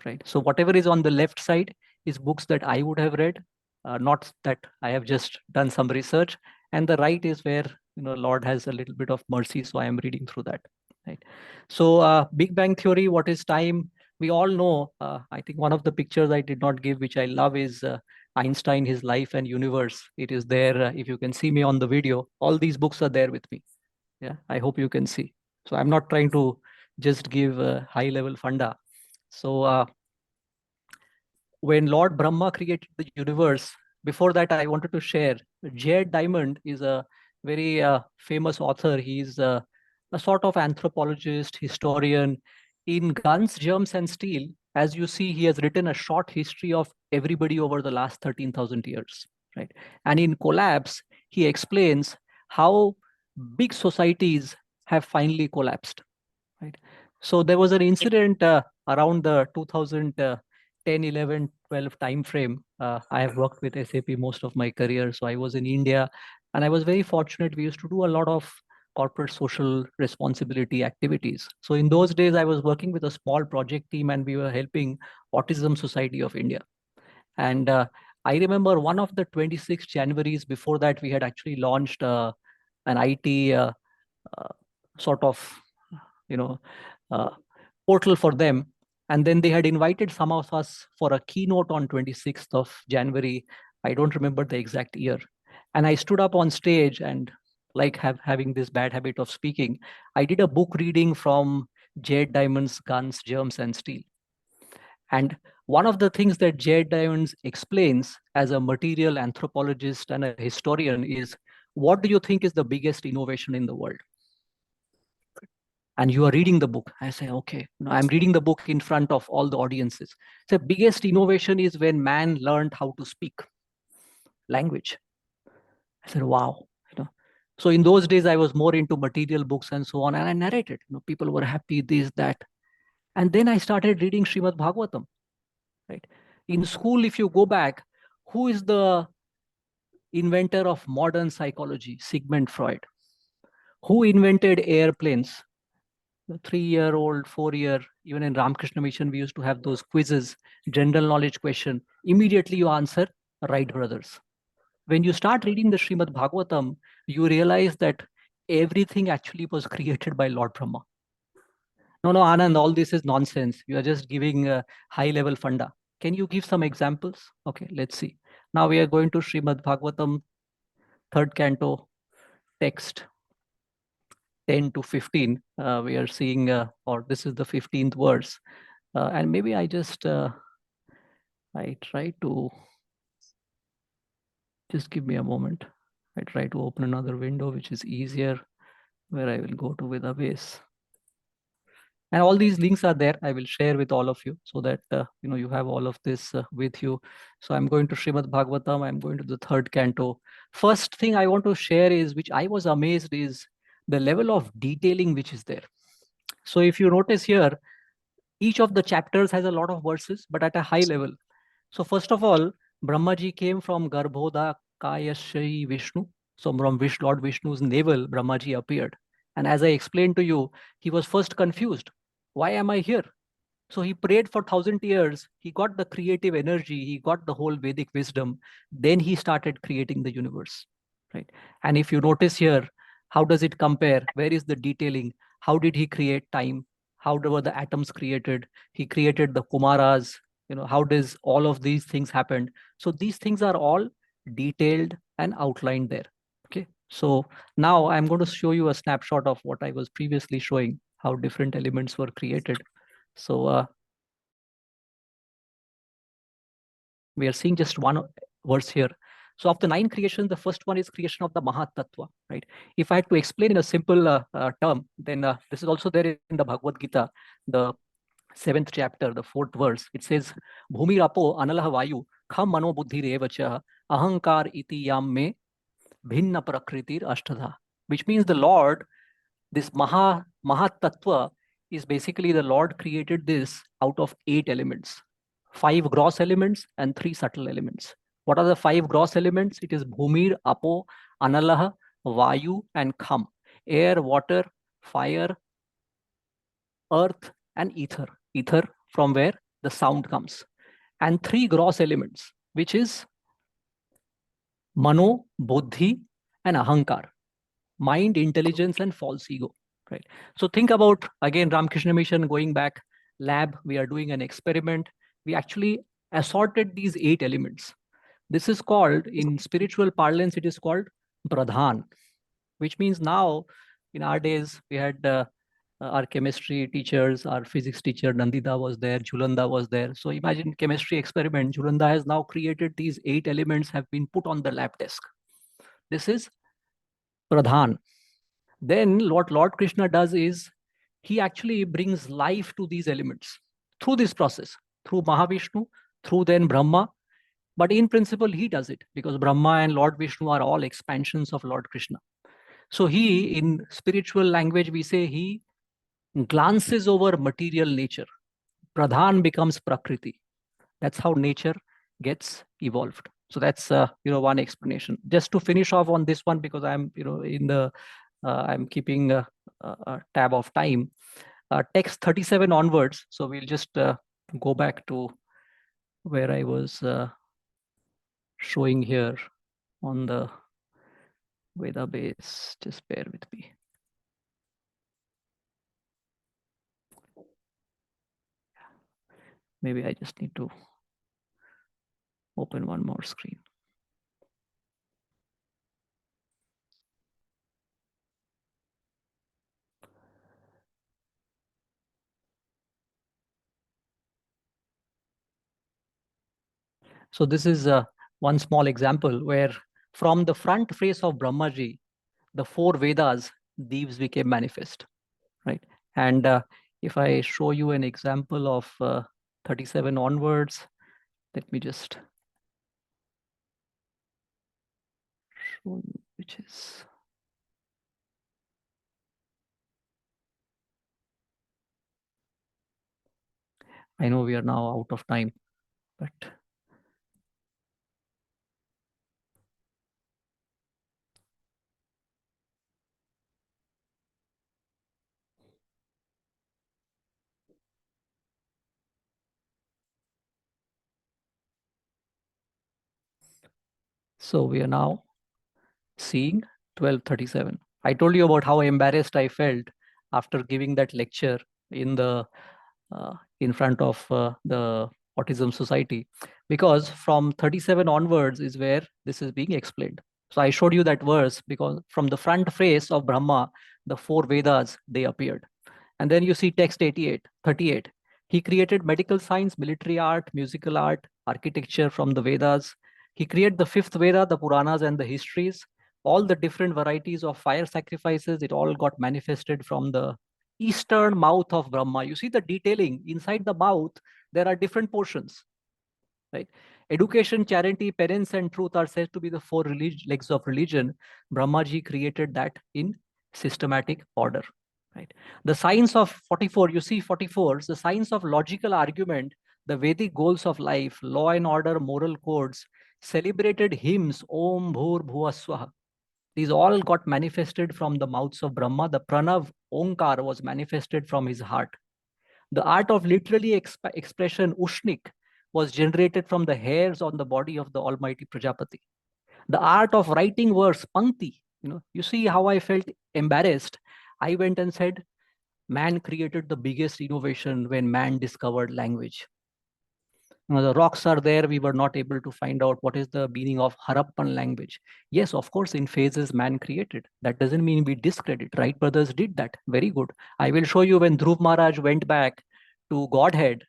right? So whatever is on the left side is books that I would have read, not that I have just done some research. And the right is where, Lord has a little bit of mercy. So I am reading through that, right? So Big Bang Theory, what is time? We all know, I think one of the pictures I did not give, which I love, is Einstein, his life and universe. It is there. If you can see me on the video, all these books are there with me. Yeah, I hope you can see. So I'm not trying to just give a high level funda. So when Lord Brahma created the universe, before that I wanted to share, Jared Diamond is a very famous author. He's a sort of anthropologist, historian. In Guns, Germs and Steel, as you see, he has written a short history of everybody over the last 13,000 years, right? And in Collapse, he explains how big societies have finally collapsed, right? So there was an incident around the 2010, 11, 12 time frame. I have worked with SAP most of my career. So I was in India and I was very fortunate. We used to do a lot of corporate social responsibility activities. So in those days, I was working with a small project team and we were helping Autism Society of India. And I remember one of the 26 Januaries before that, we had actually launched an IT sort of, portal for them. And then they had invited some of us for a keynote on 26th of January. I don't remember the exact year. And I stood up on stage and like having this bad habit of speaking, I did a book reading from Jared Diamond's Guns, Germs and Steel. And one of the things that Jared Diamond explains as a material anthropologist and a historian is, what do you think is the biggest innovation in the world? And you are reading the book. I say, okay, I'm reading the book in front of all the audiences. The biggest innovation is when man learned how to speak language. I said, wow. So in those days, I was more into material books and so on. And I narrated, people were happy, this, that. And then I started reading Srimad Bhagavatam, right? In school, if you go back, who is the inventor of modern psychology? Sigmund Freud. Who invented airplanes? 3-year-old, 4-year, even in Ramakrishna Mission, we used to have those quizzes, general knowledge question. Immediately you answer, Wright brothers. When you start reading the Srimad Bhagavatam, you realize that everything actually was created by Lord Brahma. No, Anand, all this is nonsense. You are just giving a high-level funda. Can you give some examples? Okay, let's see. Now we are going to Srimad Bhagavatam, 3rd canto, text 10 to 15. We are seeing, or this is the 15th verse. And maybe I just, I try to, just give me a moment. I try to open another window, which is easier, where I will go to Vedabase. And all these links are there. I will share with all of you so that, you have all of this with you. So I'm going to Srimad Bhagavatam. I'm going to the 3rd canto. First thing I want to share is, which I was amazed, is the level of detailing which is there. So if you notice here, each of the chapters has a lot of verses, but at a high level. So first of all, Brahmaji came from Garbhoda Kayashri Vishnu. So from Lord Vishnu's navel, Brahmaji appeared. And as I explained to you, he was first confused. Why am I here? So he prayed for 1,000 years. He got the creative energy. He got the whole Vedic wisdom. Then he started creating the universe, right? And if you notice here, how does it compare? Where is the detailing? How did he create time? How were the atoms created? He created the Kumaras. How does all of these things happen? So these things are all detailed and outlined there. Okay. So now I'm going to show you a snapshot of what I was previously showing, how different elements were created. So we are seeing just one verse here. So of the 9 creations, the first one is creation of the Mahatattva, right? If I had to explain in a simple term, then this is also there in the Bhagavad Gita, the 7th chapter, the 4th verse. It says, Bhumi Rapo Analah Vayu Kham Mano Buddhi Revacha Ahankar Iti Yam Me Bhinna Prakritir Ashtadha, which means the Lord, this Mahatattva is basically the Lord created this out of 8 elements, 5 gross elements and 3 subtle elements. What are the 5 gross elements? It is Bhumir, Apo, Analah, Vayu, and Kham. Air, water, fire, earth, and ether. Ether from where the sound comes. And 3 gross elements, which is Mano, Buddhi, and Ahankar. Mind, intelligence, and false ego. Right. So think about, again, Ramakrishna Mission, going back, lab, we are doing an experiment. We actually assorted these 8 elements. This is called, in spiritual parlance, it is called Pradhan, which means now, in our days, we had our chemistry teachers, our physics teacher, Nandita was there, Julanda was there. So imagine chemistry experiment, Julanda has now created these 8 elements have been put on the lab desk. This is Pradhan. Then what Lord Krishna does is, he actually brings life to these elements through this process, through Mahavishnu, through then Brahma. But in principle, he does it because Brahma and Lord Vishnu are all expansions of Lord Krishna. So he, in spiritual language, we say he glances over material nature. Pradhan becomes Prakriti. That's how nature gets evolved. So that's one explanation. Just to finish off on this one, because I'm in the I'm keeping a tab of time. Text 37 onwards. So we'll just go back to where I was showing here on the Veda base. Just bear with me. Maybe I just need to open one more screen. So this is one small example where from the front face of Brahmaji, the 4 Vedas, these became manifest, right? And if I show you an example of 37 onwards, let me just show you which is. I know we are now out of time, but so we are now seeing 1237. I told you about how embarrassed I felt after giving that lecture in the in front of the Autism Society, because from 37 onwards is where this is being explained. So I showed you that verse because from the front face of Brahma, the 4 Vedas, they appeared. And then you see text 38. He created medical science, military art, musical art, architecture from the Vedas. He created the 5th Veda, the Puranas and the histories. All the different varieties of fire sacrifices, it all got manifested from the eastern mouth of Brahma. You see the detailing inside the mouth, there are different portions, right? Education, charity, penance, and truth are said to be the 4 legs of religion. Brahmaji created that in systematic order, right? The science of 44, you see 44, the science of logical argument, the Vedic goals of life, law and order, moral codes, celebrated hymns, Om Bhur Bhuva Swaha. These all got manifested from the mouths of Brahma. The Pranav Omkar was manifested from his heart. The art of literary expression, Ushnik, was generated from the hairs on the body of the Almighty Prajapati. The art of writing verse, Pankti, you see how I felt embarrassed. I went and said, man created the biggest innovation when man discovered language. The rocks are there. We were not able to find out what is the meaning of Harappan language. Yes, of course, in phases man created. That doesn't mean we discredit. Wright brothers did that. Very good. I will show you when Dhruv Maharaj went back to Godhead,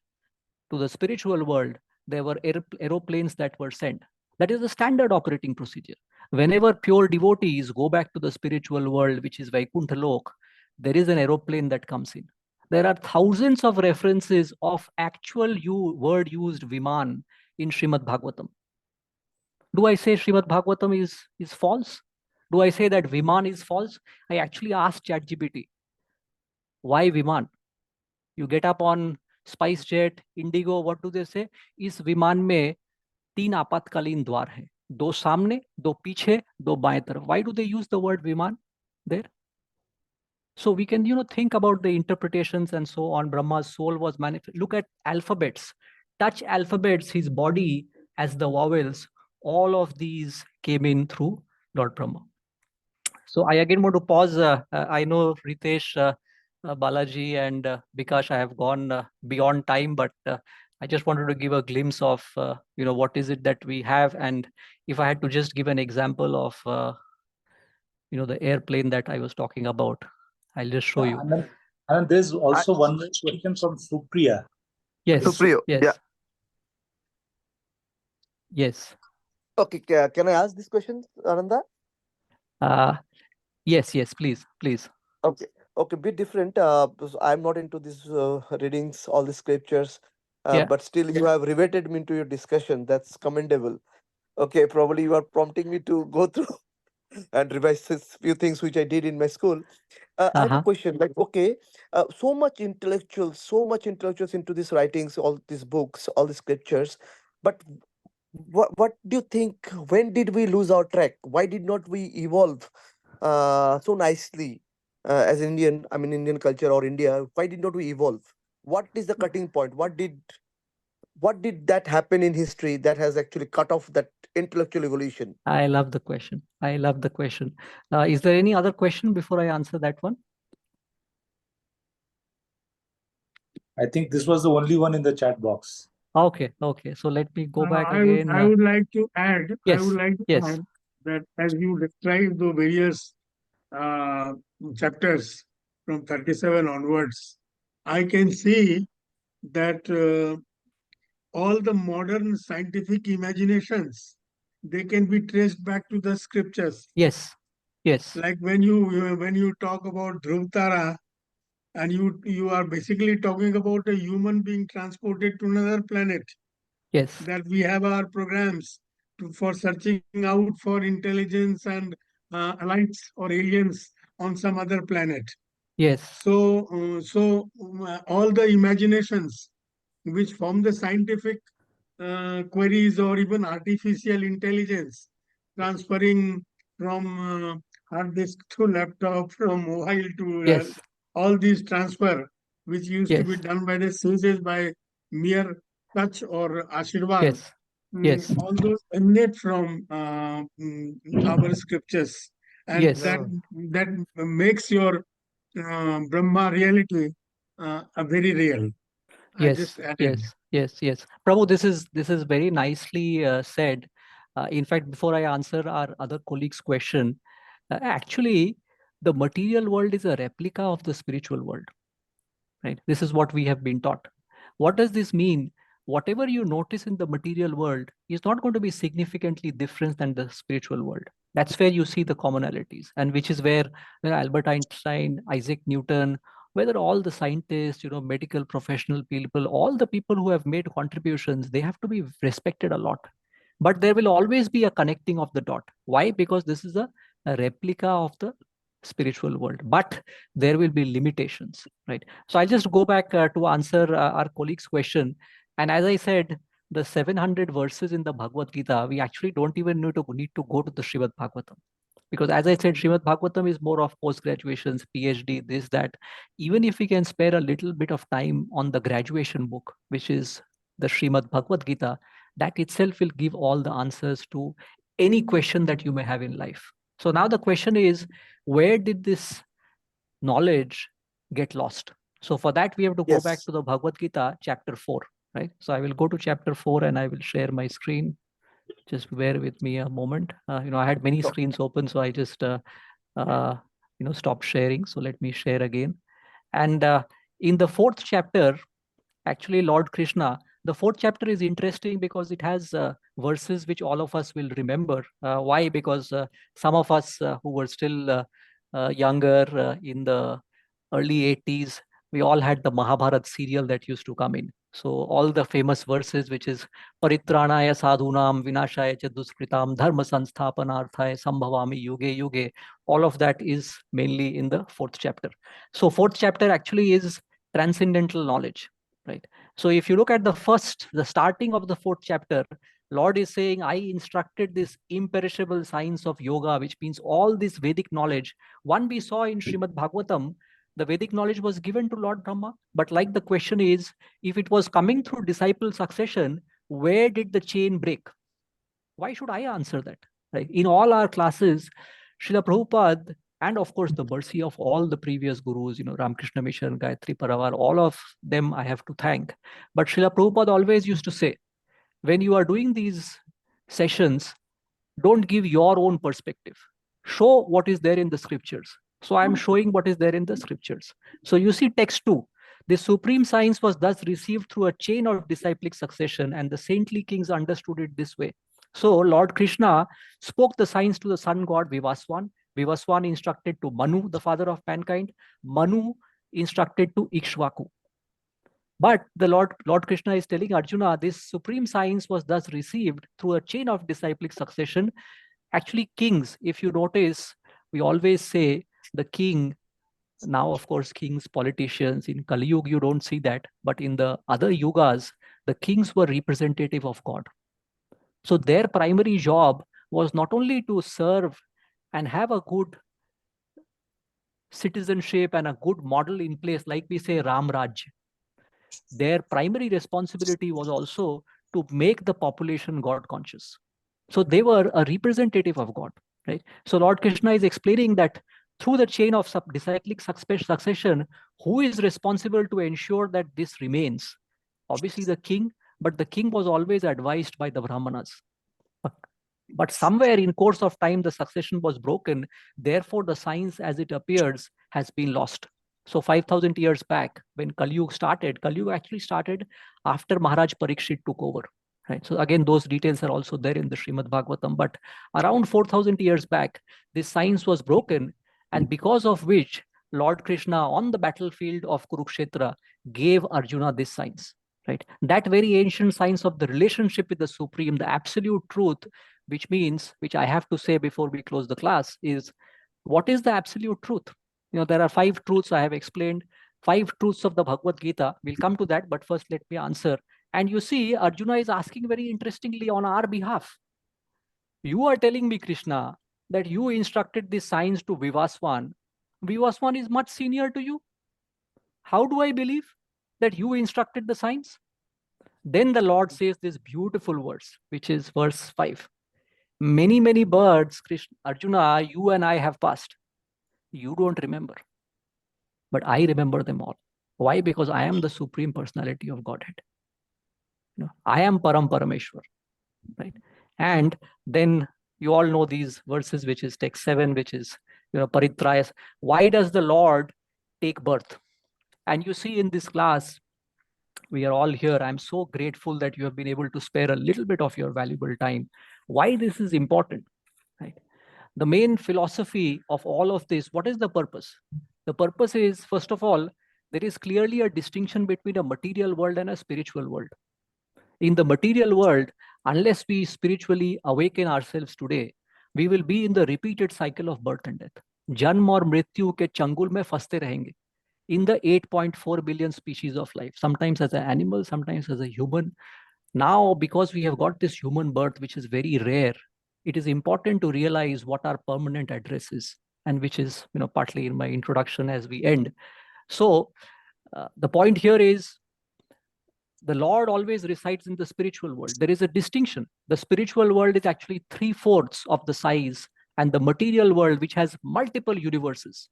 to the spiritual world, there were aeroplanes that were sent. That is the standard operating procedure. Whenever pure devotees go back to the spiritual world, which is Vaikuntha Lok, there is an aeroplane that comes in. There are thousands of references of actual word used Viman in Srimad Bhagavatam. Do I say Srimad Bhagavatam is false? Do I say that Viman is false? I actually asked ChatGPT, why Viman? You get up on SpiceJet, Indigo, what do they say? इस विमान में 3 आपातकालीन द्वार हैं, 2 सामने, 2 पीछे, 2 बाएं तरफ. Why do they use the word viman there? So we can, think about the interpretations and so on. Brahma's soul was manifest. Look at alphabets. Touch alphabets, his body as the vowels. All of these came in through Lord Brahma. So I again want to pause. I know Ritesh, Balaji and Bikash, I have gone beyond time, but I just wanted to give a glimpse of, what is it that we have. And if I had to just give an example of, the airplane that I was talking about, I'll just show you. And there's also one more question from Supriya. Yes. Supriya, Yes. yeah. Yes. Okay, can I ask this question, Ananda? Yes, please. Okay, bit different. Because I'm not into these readings, all the scriptures, Yeah. but still you have riveted me into your discussion. That's commendable. Okay, probably you are prompting me to go through and revise a few things which I did in my school. I have a question. Like, okay, so much intellectuals into these writings, all these books, all the scriptures, but what do you think? When did we lose our track? Why did not we evolve so nicely as Indian? I mean, Indian culture or India. Why did not we evolve? What is the cutting point? What did that happen in history that has actually cut off that intellectual evolution? I love the question. Is there any other question before I answer that one? I think this was the only one in the chat box. Okay. So let me go back I again. would like to add. Yes. I would like to Yes. add that as you describe the various chapters from 37 onwards, I can see that all the modern scientific imaginations, they can be traced back to the scriptures. Yes. Like when you talk about Dhruv Tara, and you are basically talking about a human being transported to another planet. Yes. That we have our programs for searching out for intelligence and aliens or aliens on some other planet. Yes. So all the imaginations which form the scientific queries or even artificial intelligence, transferring from hard disk to laptop, from mobile to all these transfer, which used to be done by the sages by mere touch or ashirvad. Yes. All those emanate from our scriptures, and that makes your Brahma reality a very real. Yes. Prabhu, this is very nicely said. In fact, before I answer our other colleague's question, actually, the material world is a replica of the spiritual world. Right? This is what we have been taught. What does this mean? Whatever you notice in the material world is not going to be significantly different than the spiritual world. That's where you see the commonalities, and which is where Albert Einstein, Isaac Newton, whether all the scientists, medical professional people, all the people who have made contributions, they have to be respected a lot. But there will always be a connecting of the dot. Why? Because this is a replica of the spiritual world, but there will be limitations, right? So I'll just go back to answer our colleague's question. And as I said, the 700 verses in the Bhagavad Gita, we actually don't even need to go to the Srimad Bhagavatam. Because as I said, Srimad Bhagavatam is more of post-graduations, PhD, this, that. Even if we can spare a little bit of time on the graduation book, which is the Srimad Bhagavad Gita, that itself will give all the answers to any question that you may have in life. So now the question is, where did this knowledge get lost? So for that, we have to go back to the Bhagavad Gita, chapter 4. right? So I will go to chapter 4 and I will share my screen. Just bear with me a moment. I had many screens open, so I just stopped sharing. So let me share again. And in the 4th chapter, actually, Lord Krishna, the 4th chapter is interesting because it has verses which all of us will remember. Why? Because some of us who were still younger in the early 80s, we all had the Mahabharat serial that used to come in. So all the famous verses, which is Paritranaya sadhunam vinashaya cha duskritam dharma sansthapanarthaya sambhavami yuge yuge, all of that is mainly in the 4th chapter. So 4th chapter actually is transcendental knowledge, right? So if you look at the starting of the 4th chapter, Lord is saying, I instructed this imperishable science of yoga, which means all this Vedic knowledge. One we saw in Srimad Bhagavatam, the Vedic knowledge was given to Lord Brahma. But like the question is, if it was coming through disciple succession, where did the chain break? Why should I answer that? Right? In all our classes, Srila Prabhupada, and of course the mercy of all the previous gurus, Ramakrishna Mission, Gayatri Paravar, all of them I have to thank. But Srila Prabhupada always used to say, when you are doing these sessions, don't give your own perspective. Show what is there in the scriptures. So I am showing what is there in the scriptures. So you see text 2. The supreme science was thus received through a chain of disciplic succession, and the saintly kings understood it this way. So Lord Krishna spoke the science to the sun god Vivaswan. Vivaswan instructed to Manu, the father of mankind. Manu instructed to Ikshvaku. But the Lord Krishna is telling Arjuna, this supreme science was thus received through a chain of disciplic succession. Actually, kings, if you notice, we always say the king. Now, of course, kings, politicians, in Kali Yuga, you don't see that. But in the other yugas, the kings were representative of God. So their primary job was not only to serve and have a good citizenship and a good model in place, like we say Ram Raj. Their primary responsibility was also to make the population God conscious. So they were a representative of God, right? So Lord Krishna is explaining that through the chain of disciplic succession, who is responsible to ensure that this remains? Obviously the king, but the king was always advised by the Brahmanas. But somewhere in course of time, the succession was broken. Therefore, the science as it appears has been lost. So 5,000 years back, when Kali Yuga started, Kali Yuga actually started after Maharaj Parikshit took over. Right? So again, those details are also there in the Srimad Bhagavatam. But around 4,000 years back, this science was broken, and because of which Lord Krishna on the battlefield of Kurukshetra gave Arjuna this science. Right? That very ancient science of the relationship with the Supreme, the absolute truth, which means, which I have to say before we close the class, is what is the absolute truth? There are 5 truths I have explained, 5 truths of the Bhagavad Gita. We'll come to that, but first let me answer. And you see, Arjuna is asking very interestingly on our behalf. You are telling me, Krishna, that you instructed this science to Vivaswan. Vivaswan is much senior to you. How do I believe that you instructed the science? Then the Lord says this beautiful verse, which is verse 5. Many, many birds, Krishna, Arjuna, you and I have passed. You don't remember. But I remember them all. Why? Because I am the Supreme Personality of Godhead. I am Param Parameshwar. Right? And then you all know these verses, which is text 7, which is Paritrayas. Why does the Lord take birth? And you see in this class, we are all here. I'm so grateful that you have been able to spare a little bit of your valuable time. Why this is important, right? The main philosophy of all of this, what is the purpose? The purpose is, first of all, there is clearly a distinction between a material world and a spiritual world. In the material world, unless we spiritually awaken ourselves today, we will be in the repeated cycle of birth and death. Janm aur mrityu ke changul mein faste rahenge. In the 8.4 billion species of life, sometimes as an animal, sometimes as a human. Now, because we have got this human birth, which is very rare, it is important to realize what our permanent address is, and which is, partly in my introduction as we end. So the point here is, the Lord always resides in the spiritual world. There is a distinction. The spiritual world is actually 3/4 of the size, and the material world, which has multiple universes,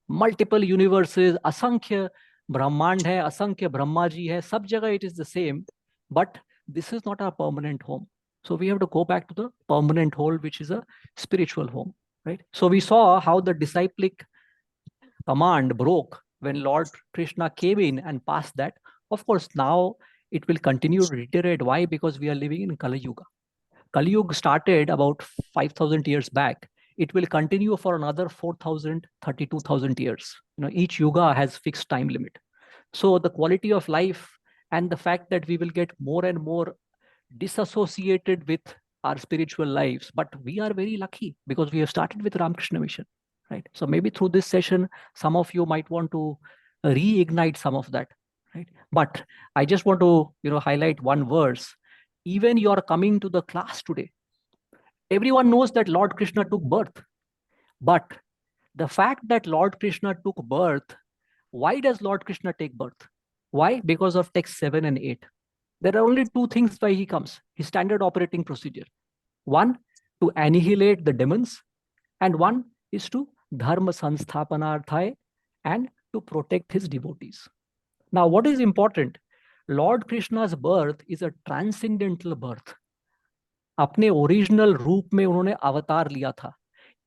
asankhya Brahmand hai, asankhya Brahma ji hai, sab jagah it is the same. but this is not our permanent home. So we have to go back to the permanent home, which is a spiritual home, right? So we saw how the disciplic command broke when Lord Krishna came in and passed that. Of course, now it will continue to reiterate. Why? Because we are living in Kali Yuga. Kali Yuga started about 5,000 years back. It will continue for another 4,000, 32,000 years. Each yuga has fixed time limit. So the quality of life and the fact that we will get more and more disassociated with our spiritual lives, but we are very lucky because we have started with Ramakrishna Mission, right? So maybe through this session, some of you might want to reignite some of that, right? But I just want to, highlight one verse. Even you are coming to the class today, everyone knows that Lord Krishna took birth, but the fact that Lord Krishna took birth, why does Lord Krishna take birth? Why? Because of text 7 and 8. There are only two things why he comes. His standard operating procedure. One, to annihilate the demons, and one is to dharma sansthapanarthai, and to protect his devotees. Now, what is important? Lord Krishna's birth is a transcendental birth. अपने original रूप में उन्होंने अवतार लिया था.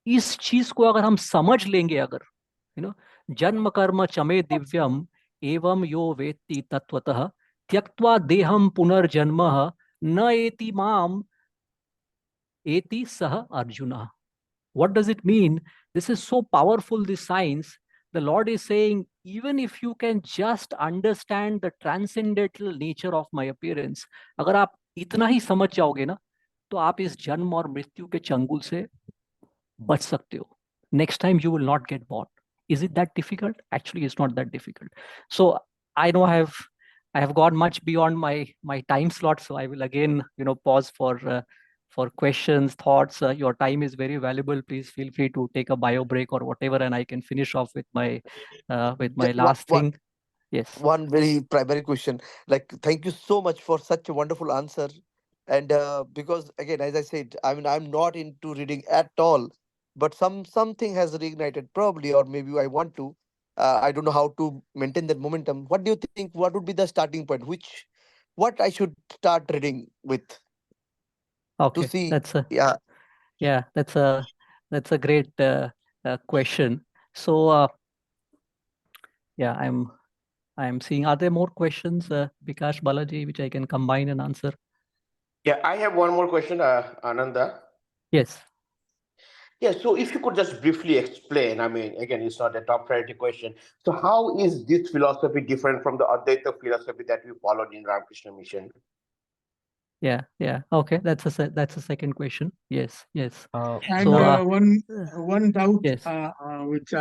इस चीज को अगर हम समझ लेंगे, अगर जन्म कर्म चमे दिव्यम एवं यो वेत्ति तत्वतः त्यक्त्वा देहम पुनर्जन्म न एति माम एति सह Arjun. What does it mean? This is so powerful, this science. The Lord is saying, even if you can just understand the transcendental nature of my appearance, अगर आप इतना ही समझ जाओगे ना, तो आप इस जन्म और मृत्यु के चंगुल से बच सकते हो. Next time you will not get born. Is it that difficult? Actually, it's not that difficult. So I know I have gone much beyond my time slot. So I will again, pause for questions, thoughts. Your time is very valuable. Please feel free to take a bio break or whatever, and I can finish off with my last thing. Yes. One very primary question. Thank you so much for such a wonderful answer. And because again, as I said, I'm not into reading at all, but something has reignited probably, or maybe I want to. I don't know how to maintain that momentum. What do you think? What would be the starting point? What I should start reading with? Okay, to see. that's a great question. So yeah, I'm seeing. Are there more questions, Bikash, Balaji, which I can combine and answer? Yeah, I have one more question, Ananda. Yes. Yeah, so if you could just briefly explain, again, it's not a top priority question. So how is this philosophy different from the Advaita philosophy that we followed in Ramakrishna Mission? Yeah. Okay, that's a second question. Yes. And So one doubt yes. Which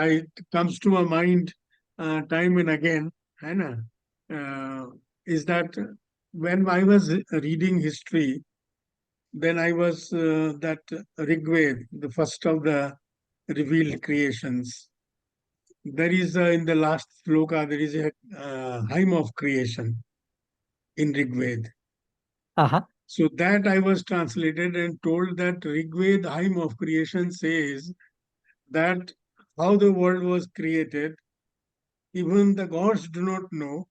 comes to my mind time and again, is that when I was reading history, then I was that Rigved, the first of the revealed creations. There is in the last sloka, there is a hymn of creation in Rigved. So that I was translated and told that Rigved hymn of creation says that how the world was created, even the gods do not know.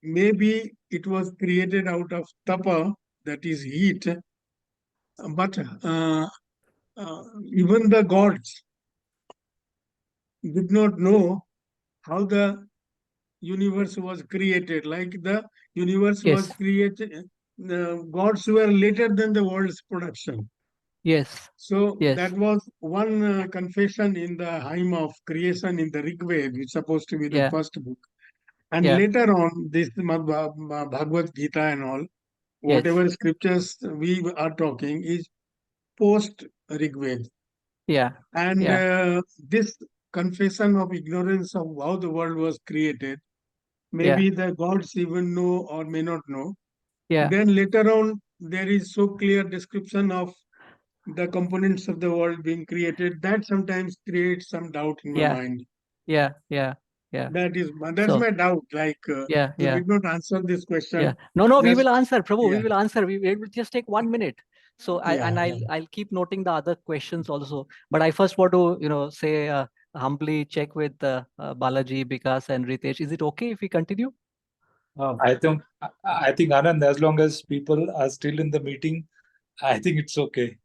Maybe it was created out of tapa, that is heat, but even the gods did not know how the universe was created. Like the universe was created, the gods were later than the world's production. Yes. So that was one confession in the hymn of creation in the Rigved, which is supposed to be the first book. And later on, this Bhagavad Gita and all, whatever scriptures we are talking is post Rigved. And this confession of ignorance of how the world was created, maybe the gods even know or may not know. Then later on, there is so clear description of the components of the world being created that sometimes creates some doubt in my mind. That's my doubt. You did not answer this question. No, we will answer, Prabhu. We will answer. We will just take 1 minute. So I'll keep noting the other questions also. But I first want to say humbly check with Balaji, Bikas, and Ritesh. Is it okay if we continue? I think Anand, as long as people are still in the meeting, I think it's okay.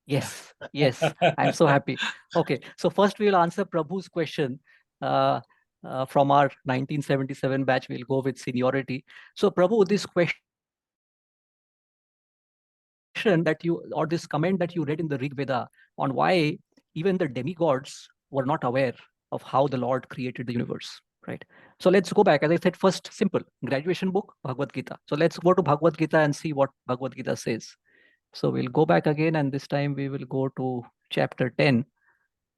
Yes, yes, I'm so happy. Okay, so first we'll answer Prabhu's question from our 1977 batch. We'll go with seniority. So Prabhu, this question that you, or this comment that you read in the Rig Veda on why even the demigods were not aware of how the Lord created the universe, right? So let's go back. As I said, first, simple, graduation book, Bhagavad Gita. So let's go to Bhagavad Gita and see what Bhagavad Gita says. So we'll go back again, and this time we will go to chapter 10.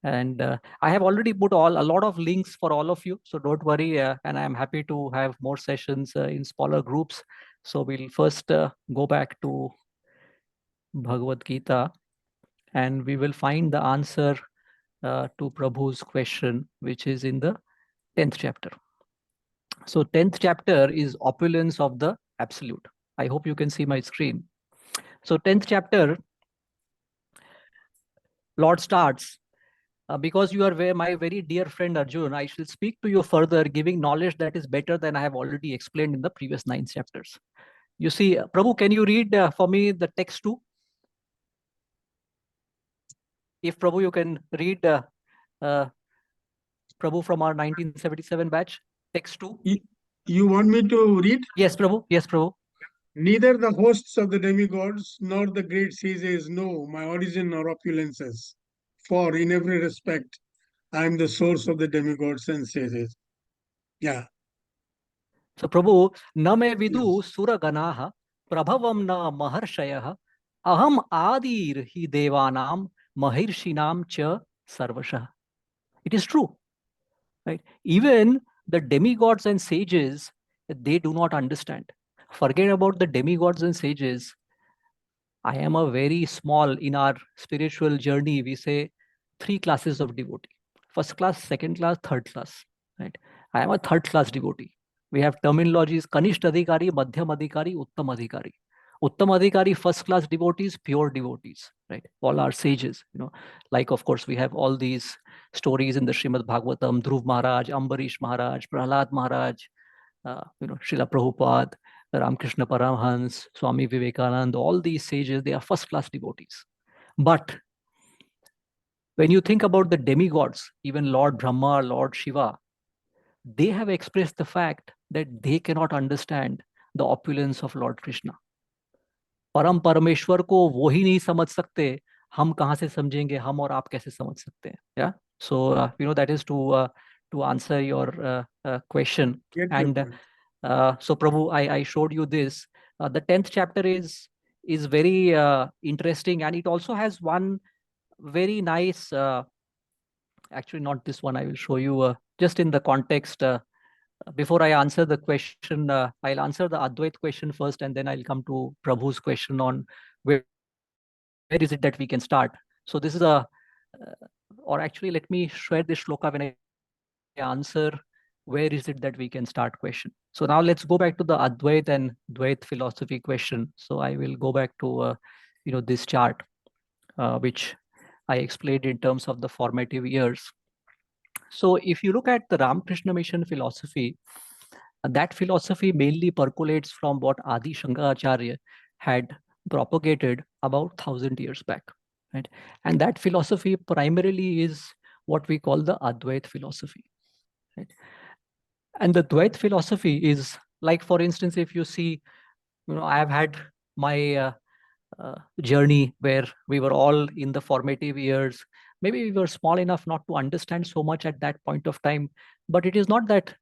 And I have already put a lot of links for all of you, so don't worry. And I'm happy to have more sessions in smaller groups. So we'll first go back to Bhagavad Gita, and we will find the answer to Prabhu's question, which is in the 10th chapter. So 10th chapter is opulence of the absolute. I hope you can see my screen. So 10th chapter, Lord starts, because you are my very dear friend Arjun, I shall speak to you further, giving knowledge that is better than I have already explained in the previous 9 chapters. You see, Prabhu, can you read for me the text too? If Prabhu, you can read Prabhu from our 1977 batch, text 2. You want me to read? Yes, Prabhu. Yes, Prabhu. Neither the hosts of the demigods nor the great sages know my origin or opulences. For in every respect, I am the source of the demigods and sages. Yeah. So Prabhu, na me vidu suraganaha prabhavam na maharshayah aham adir hi devanam mahirshinam cha sarvashah. It is true, right? Even the demigods and sages, they do not understand. Forget about the demigods and sages. I am a very small, in our spiritual journey, we say 3 classes of devotee. First class, second class, third class, right? I am a third class devotee. We have terminologies: Kanisht Adhikari, Madhyam Adhikari, Uttam Adhikari. Uttam Adhikari, first class devotees, pure devotees, right? All are sages, like, of course, we have all these stories in the Srimad Bhagavatam: Dhruv Maharaj, Ambarish Maharaj, Prahlad Maharaj, Srila Prabhupada, Ramakrishna Paramhans, Swami Vivekananda, all these sages, they are first class devotees. But when you think about the demigods, even Lord Brahma, Lord Shiva, they have expressed the fact that they cannot understand the opulence of Lord Krishna. परम परमेश्वर को वो ही नहीं समझ सकते, हम कहाँ से समझेंगे, हम और आप कैसे समझ सकते हैं? Yeah, so that is to answer your question. And so Prabhu, I showed you this. The 10th chapter is very interesting, and it also has one very nice, actually not this one, I will show you just in the context. Before I answer the question, I'll answer the Advait question first, and then I'll come to Prabhu's question on where is it that we can start. So this is or actually let me share this shloka when I answer where is it that we can start question. So now let's go back to the Advait and Dvait philosophy question. So I will go back to this chart, which I explained in terms of the formative years. So if you look at the Ramakrishna Mission philosophy, that philosophy mainly percolates from what Adi Shankaracharya had propagated about 1,000 years back, right? And that philosophy primarily is what we call the Advait philosophy, right? And the Dvait philosophy is, like, for instance, if you see, I have had my journey where we were all in the formative years. Maybe we were small enough not to understand so much at that point of time, but it is not that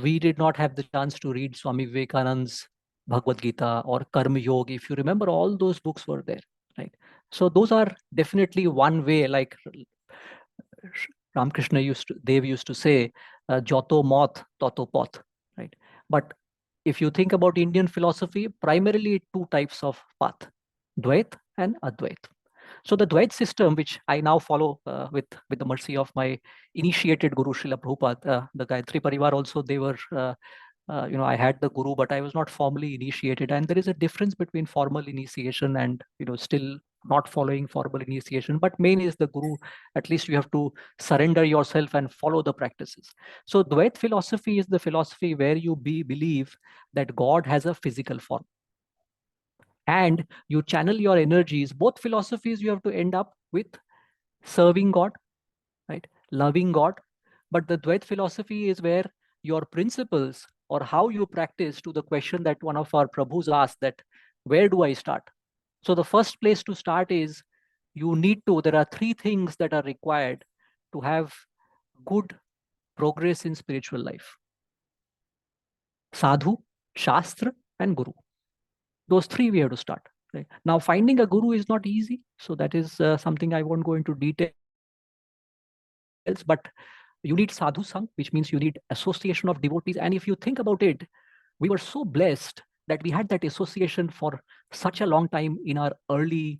we did not have the chance to read Swami Vivekananda's Bhagavad Gita or Karma Yoga. If you remember, all those books were there, right? So those are definitely one way, like Ramakrishna Dev used to say, Joto Moth, Toto Poth, right? But if you think about Indian philosophy, primarily 2 types of path, Dvait and Advait. So the Dvait system, which I now follow with the mercy of my initiated Guru Srila Prabhupada, the Gayatri Parivar also, they were, I had the Guru, but I was not formally initiated. And there is a difference between formal initiation and, still not following formal initiation, but main is the guru. At least you have to surrender yourself and follow the practices. So Dvait philosophy is the philosophy where you believe that God has a physical form, and you channel your energies. Both philosophies, you have to end up with serving God, right? Loving God. But the Dvait philosophy is where your principles or how you practice, to the question that one of our Prabhus asked, that where do I start? So the first place to start is there are three things that are required to have good progress in spiritual life: sadhu, shastra, and guru. Those three we have to start. Right? Now, finding a guru is not easy. So that is something I won't go into details, but you need sadhu sang, which means you need association of devotees. And if you think about it, we were so blessed that we had that association for such a long time in our early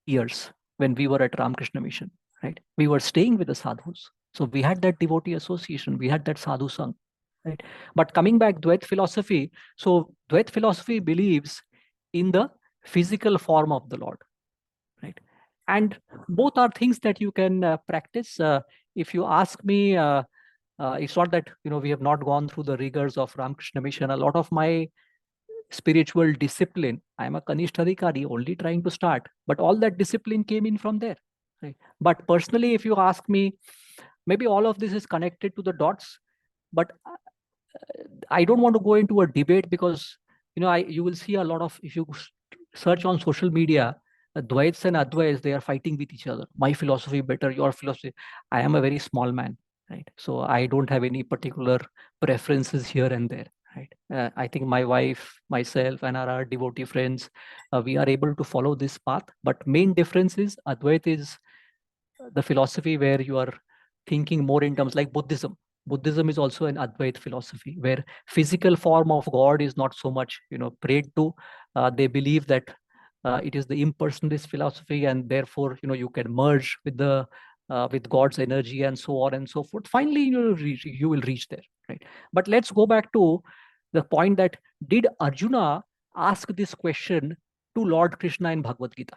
years when we were at Ramakrishna Mission, right? We were staying with the sadhus. So we had that devotee association, we had that sadhu sang, right? But coming back, Dvait philosophy. So Dvait philosophy believes in the physical form of the Lord, right? And both are things that you can practice. If you ask me, it's not that we have not gone through the rigors of Ramakrishna Mission. A lot of my spiritual discipline, I am a Kanishtha only trying to start, but all that discipline came in from there. Right? But personally, if you ask me, maybe all of this is connected to the dots, but I don't want to go into a debate, because you will see a lot of, if you search on social media, Dvaits and Advaits, they are fighting with each other. My philosophy better, your philosophy. I am a very small man, right? So I don't have any particular preferences here and there. Right. I think my wife, myself, and our devotee friends, we are able to follow this path. But main difference is Advait is the philosophy where you are thinking more in terms like Buddhism. Buddhism is also an Advait philosophy where physical form of God is not so much prayed to. They believe that it is the impersonalist philosophy, and therefore you can merge with the with God's energy and so on and so forth. Finally, you will reach there, right? But let's go back to the point that did Arjuna ask this question to Lord Krishna in Bhagavad Gita?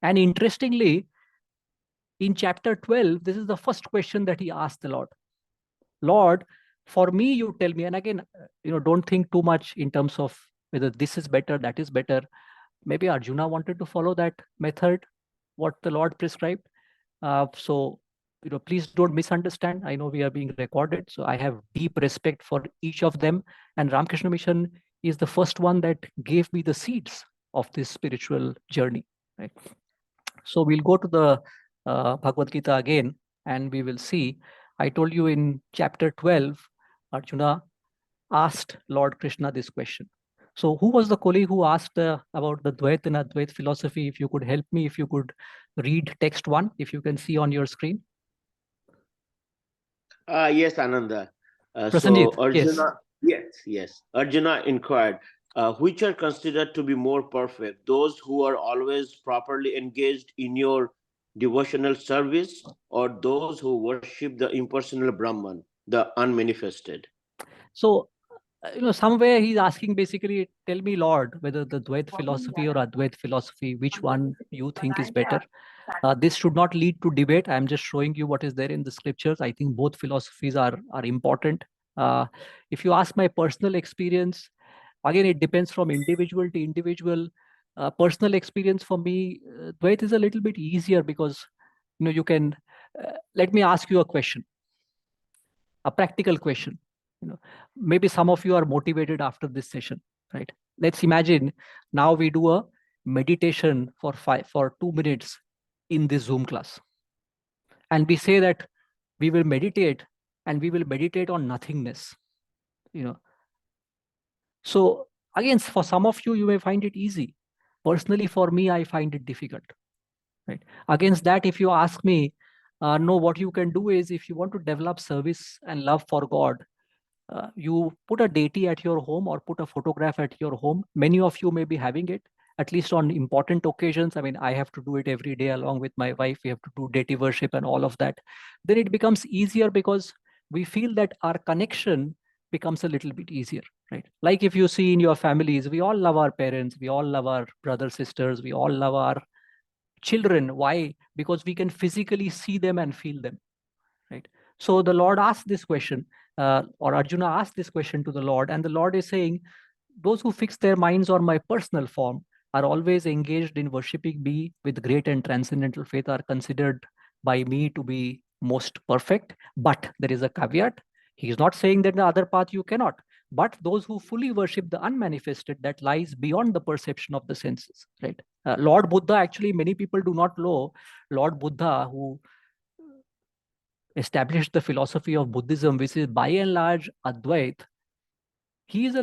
And interestingly, in chapter 12, this is the first question that he asked the Lord. Lord, for me, you tell me, and again, don't think too much in terms of whether this is better, that is better. Maybe Arjuna wanted to follow that method, what the Lord prescribed. So, please don't misunderstand. I know we are being recorded, so I have deep respect for each of them. And Ramakrishna Mission is the first one that gave me the seeds of this spiritual journey. Right. So we'll go to the Bhagavad Gita again, and we will see. I told you in chapter 12, Arjuna asked Lord Krishna this question. So who was the colleague who asked about the Dvait and Advait philosophy? If you could help me, if you could read text 1, if you can see on your screen. Yes, Ananda. Prasanjit, So Arjuna, yes. Arjuna inquired, which are considered to be more perfect, those who are always properly engaged in your devotional service, or those who worship the impersonal Brahman, the unmanifested? So, somewhere he's asking basically, tell me, Lord, whether the Dvait philosophy or Advait philosophy, which one you think is better. This should not lead to debate. I'm just showing you what is there in the scriptures. I think both philosophies are important. If you ask my personal experience, again, it depends from individual to individual. Personal experience for me, Dvait is a little bit easier because, you can, let me ask you a question, a practical question. Maybe some of you are motivated after this session, right? Let's imagine now we do a meditation for 2 minutes in this Zoom class. And we say that we will meditate, and we will meditate on nothingness. So again, for some of you, you may find it easy. Personally, for me, I find it difficult. Right? Against that, if you ask me, no, what you can do is, if you want to develop service and love for God, you put a deity at your home or put a photograph at your home. Many of you may be having it, at least on important occasions. I mean, I have to do it every day along with my wife. We have to do deity worship and all of that. Then it becomes easier because we feel that our connection becomes a little bit easier, right? Like if you see in your families, we all love our parents, we all love our brothers, sisters, we all love our children. Why? Because we can physically see them and feel them, right? So the Lord asked this question, or Arjuna asked this question to the Lord, and the Lord is saying, those who fix their minds on my personal form are always engaged in worshipping me with great and transcendental faith, are considered by me to be most perfect. But there is a caveat. He is not saying that the other path you cannot. But those who fully worship the unmanifested, that lies beyond the perception of the senses, right? Lord Buddha, actually, many people do not know Lord Buddha, who established the philosophy of Buddhism, which is by and large Advait. He is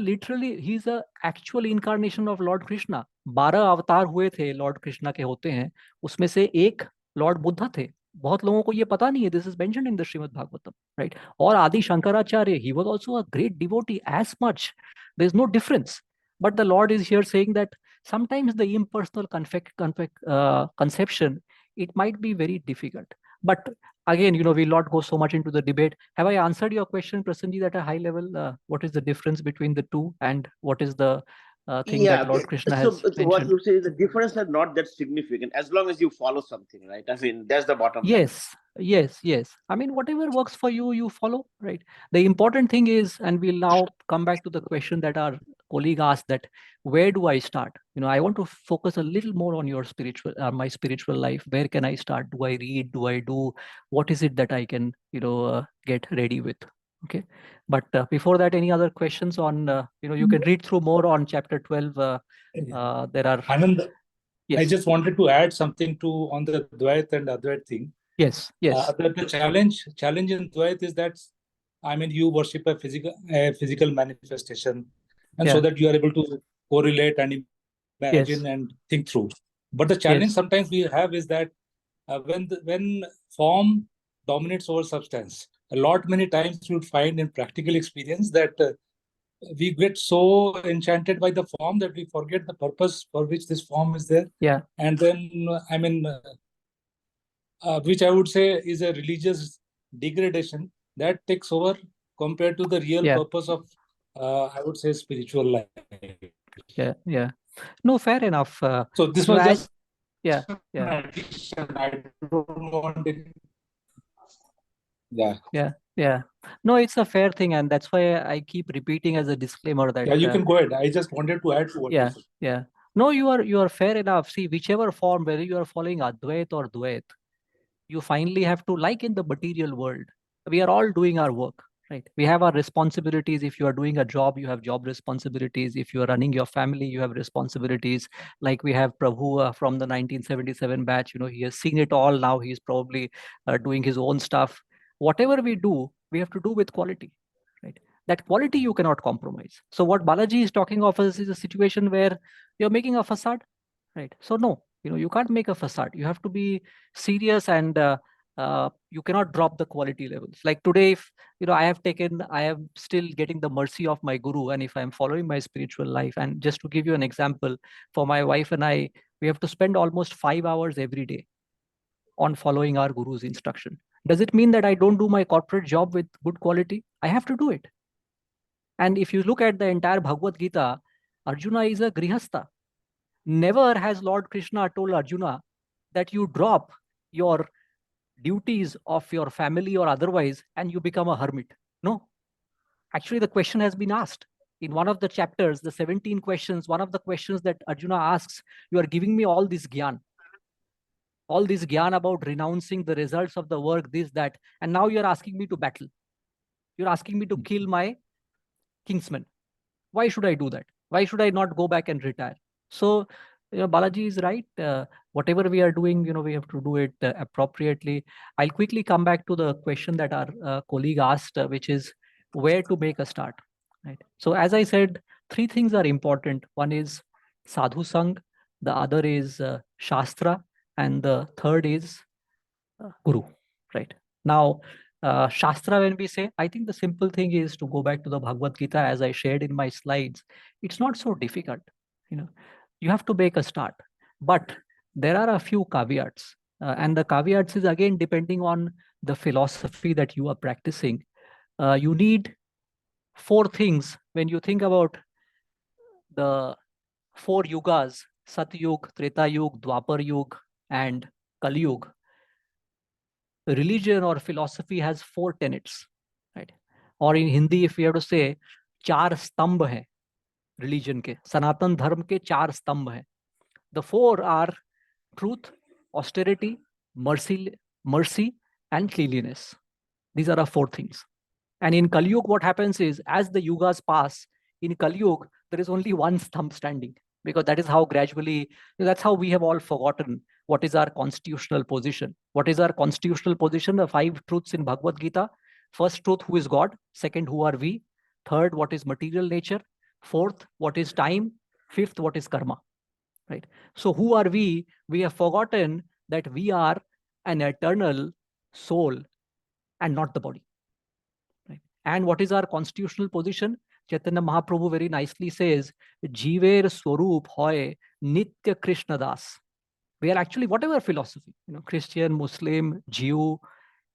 a actual incarnation of Lord Krishna. 12 अवतार हुए थे Lord Krishna के होते हैं, उसमें से एक Lord Buddha थे. बहुत लोगों को ये पता नहीं है. This is mentioned in the Shrimad Bhagavatam, right? और आदि Shankaracharya, he was also a great devotee as much. There is no difference. But the Lord is here saying that sometimes the impersonal conception, it might be very difficult. But again, we'll not go so much into the debate. Have I answered your question, Prasanjit, at a high level? What is the difference between the two, and what is the thing that Lord Krishna has So what mentioned? you say is the difference are not that significant as long as you follow something, right? I mean, that's the bottom line. Yes. I mean, whatever works for you, you follow, right? The important thing is, and we'll now come back to the question that our colleague asked, that where do I start? I want to focus a little more on your my spiritual life. Where can I start? Do I read? Do I do? What is it that I can, get ready with? Okay. But before that, any other questions on, you can read through more on chapter 12. There are... Anand, yes. I just wanted to add something on the Dvait and Advait thing. Yes. The challenge in Dvait is that, I mean, you worship a physical manifestation, and so that you are able to correlate and imagine and think through. But the challenge sometimes we have is that when form dominates over substance, many times you would find in practical experience that we get so enchanted by the form that we forget the purpose for which this form is there. And then, I mean, which I would say is a religious degradation that takes over compared to the real purpose of, I would say, spiritual life. Yeah. No, fair enough. So this was just yeah. I don't want it. Yeah. No, it's a fair thing, and that's why I keep repeating as a disclaimer that... Yeah, you can go ahead. I just wanted to add to what you said. Yeah. No, you are fair enough. See, whichever form, whether you are following Advait or Dvait, you finally have to, like in the material world, we are all doing our work, right? We have our responsibilities. If you are doing a job, you have job responsibilities. If you are running your family, you have responsibilities. Like we have Prabhu from the 1977 batch, he has seen it all now. He's probably doing his own stuff. Whatever we do, we have to do with quality, right? That quality you cannot compromise. So what Balaji is talking of is a situation where you're making a facade, right? So no, you can't make a facade. You have to be serious, and you cannot drop the quality levels. Like today, if I am still getting the mercy of my guru, and if I'm following my spiritual life, and just to give you an example, for my wife and I, we have to spend almost 5 hours every day on following our guru's instruction. Does it mean that I don't do my corporate job with good quality? I have to do it. And if you look at the entire Bhagavad Gita, Arjuna is a grihastha. Never has Lord Krishna told Arjuna that you drop your duties of your family or otherwise and you become a hermit. No. Actually, the question has been asked. In one of the chapters, the 17 questions, one of the questions that Arjuna asks, you are giving me all this gyan about renouncing the results of the work, this, that, and now you're asking me to battle. You're asking me to kill my kingsman. Why should I do that? Why should I not go back and retire? So, Balaji is right. Whatever we are doing, we have to do it appropriately. I'll quickly come back to the question that our colleague asked, which is where to make a start. Right. So, as I said, 3 things are important. One is sadhu sang, the other is shastra, and the third is guru. Right. Now, Shastra, when we say, I think the simple thing is to go back to the Bhagavad Gita, as I shared in my slides. It's not so difficult. You have to make a start. But there are a few caveats. And the caveats is, again, depending on the philosophy that you are practicing. You need 4 things when you think about the 4 yugas: Satyug, Treta Yug, Dwapar Yug, and Kali Yuga, religion or philosophy has 4 tenets, right? Or in Hindi, if we have to say, 4 स्तंभ हैं religion के, सनातन धर्म के 4 स्तंभ हैं. The 4 are truth, austerity, mercy, and cleanliness. These are the 4 things. And in Kali Yuga, what happens is, as the yugas pass, in Kali Yuga, there is only one stump standing, because that is how gradually, that's how we have all forgotten what is our constitutional position. What is our constitutional position? The 5 truths in Bhagavad Gita. First truth, who is God? Second, who are we? Third, what is material nature? Fourth, what is time? Fifth, what is karma? Right? So who are we? We have forgotten that we are an eternal soul and not the body. Right? And what is our constitutional position? Chaitanya Mahaprabhu very nicely says, Jiver Swarup hoy Nitya Krishna Das. We are actually, whatever philosophy, Christian, Muslim, Jew,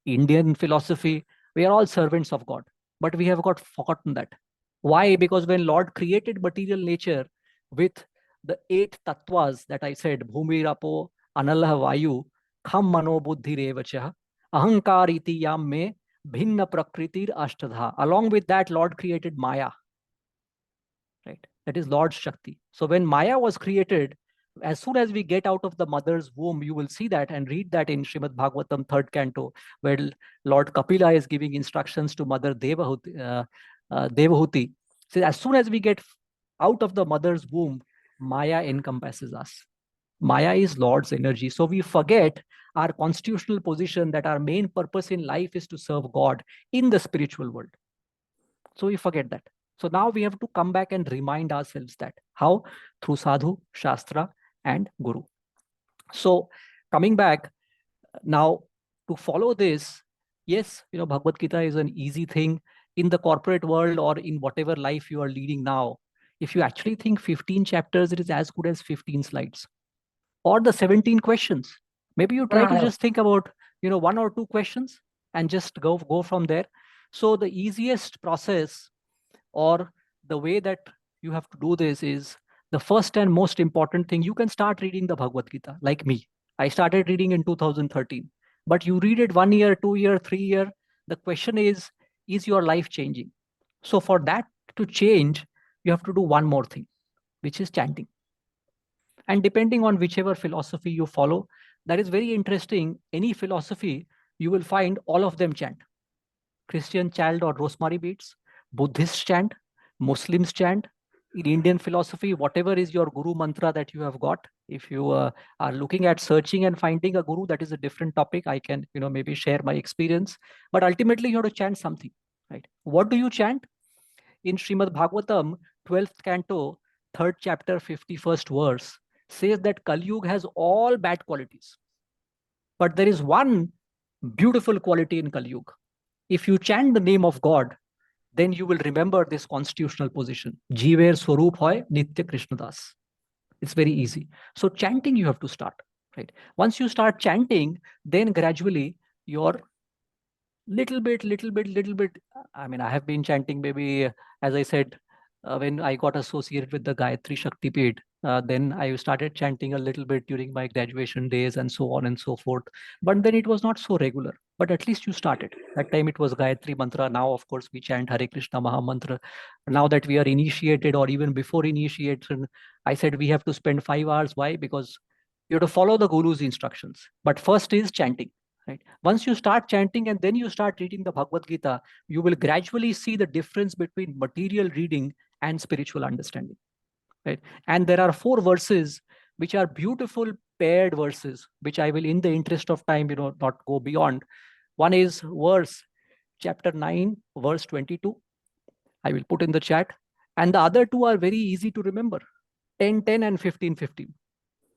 Indian philosophy, we are all servants of God. But we have got forgotten that. Why? Because when Lord created material nature with the 8 tattvas that I said, Bhumi, Rapo, Analah, Vayu, Kham, Mano, Buddhi, Revacha, Ahankar, Iti, Yam, Me, Bhinna, Prakritir, Ashtadha. Along with that, Lord created Maya. Right? That is Lord's Shakti. So when Maya was created, as soon as we get out of the mother's womb, you will see that and read that in Srimad Bhagavatam 3rd canto, where Lord Kapila is giving instructions to Mother Devahuti. So as soon as we get out of the mother's womb, Maya encompasses us. Maya is Lord's energy. So we forget our constitutional position that our main purpose in life is to serve God in the spiritual world. So we forget that. So now we have to come back and remind ourselves that. How? Through sadhu, shastra, and guru. So coming back now to follow this, yes, Bhagavad Gita is an easy thing in the corporate world or in whatever life you are leading now. If you actually think 15 chapters, it is as good as 15 slides or the 17 questions. Maybe you try to just think about, 1 or 2 questions and just go from there. So the easiest process or the way that you have to do this is, the first and most important thing, you can start reading the Bhagavad Gita, like me. I started reading in 2013. But you read it 1 year, 2 year, 3 year. The question is your life changing? So for that to change, you have to do one more thing, which is chanting. And depending on whichever philosophy you follow, that is very interesting. Any philosophy, you will find all of them chant. Christian chant or rosemary beads, Buddhists chant, Muslims chant. In Indian philosophy, whatever is your guru mantra that you have got, if you are looking at searching and finding a guru, that is a different topic. I can, maybe share my experience. But ultimately, you have to chant something, right? What do you chant? In Srimad Bhagavatam, 12th canto, 3rd chapter, 51st verse, says that Kali Yuga has all bad qualities. But there is one beautiful quality in Kali Yuga. If you chant the name of God, then you will remember this constitutional position. Jiver Swarup hoy Nitya Krishna Das. It's very easy. So chanting you have to start, right? Once you start chanting, then gradually your little bit. I mean, I have been chanting maybe, as I said, when I got associated with the Gayatri Shakti Pit, then I started chanting a little bit during my graduation days and so on and so forth. But then it was not so regular. But at least you started. That time it was Gayatri Mantra. Now, of course, we chant Hare Krishna Maha Mantra. Now that we are initiated, or even before initiation, I said we have to spend 5 hours. Why? Because you have to follow the Guru's instructions. But first is chanting. Right? Once you start chanting and then you start reading the Bhagavad Gita, you will gradually see the difference between material reading and spiritual understanding. Right? And there are 4 verses which are beautiful paired verses, which I will, in the interest of time, not go beyond. One is chapter 9, verse 22. I will put in the chat. And the other 2 are very easy to remember, 10:10 and 15:15.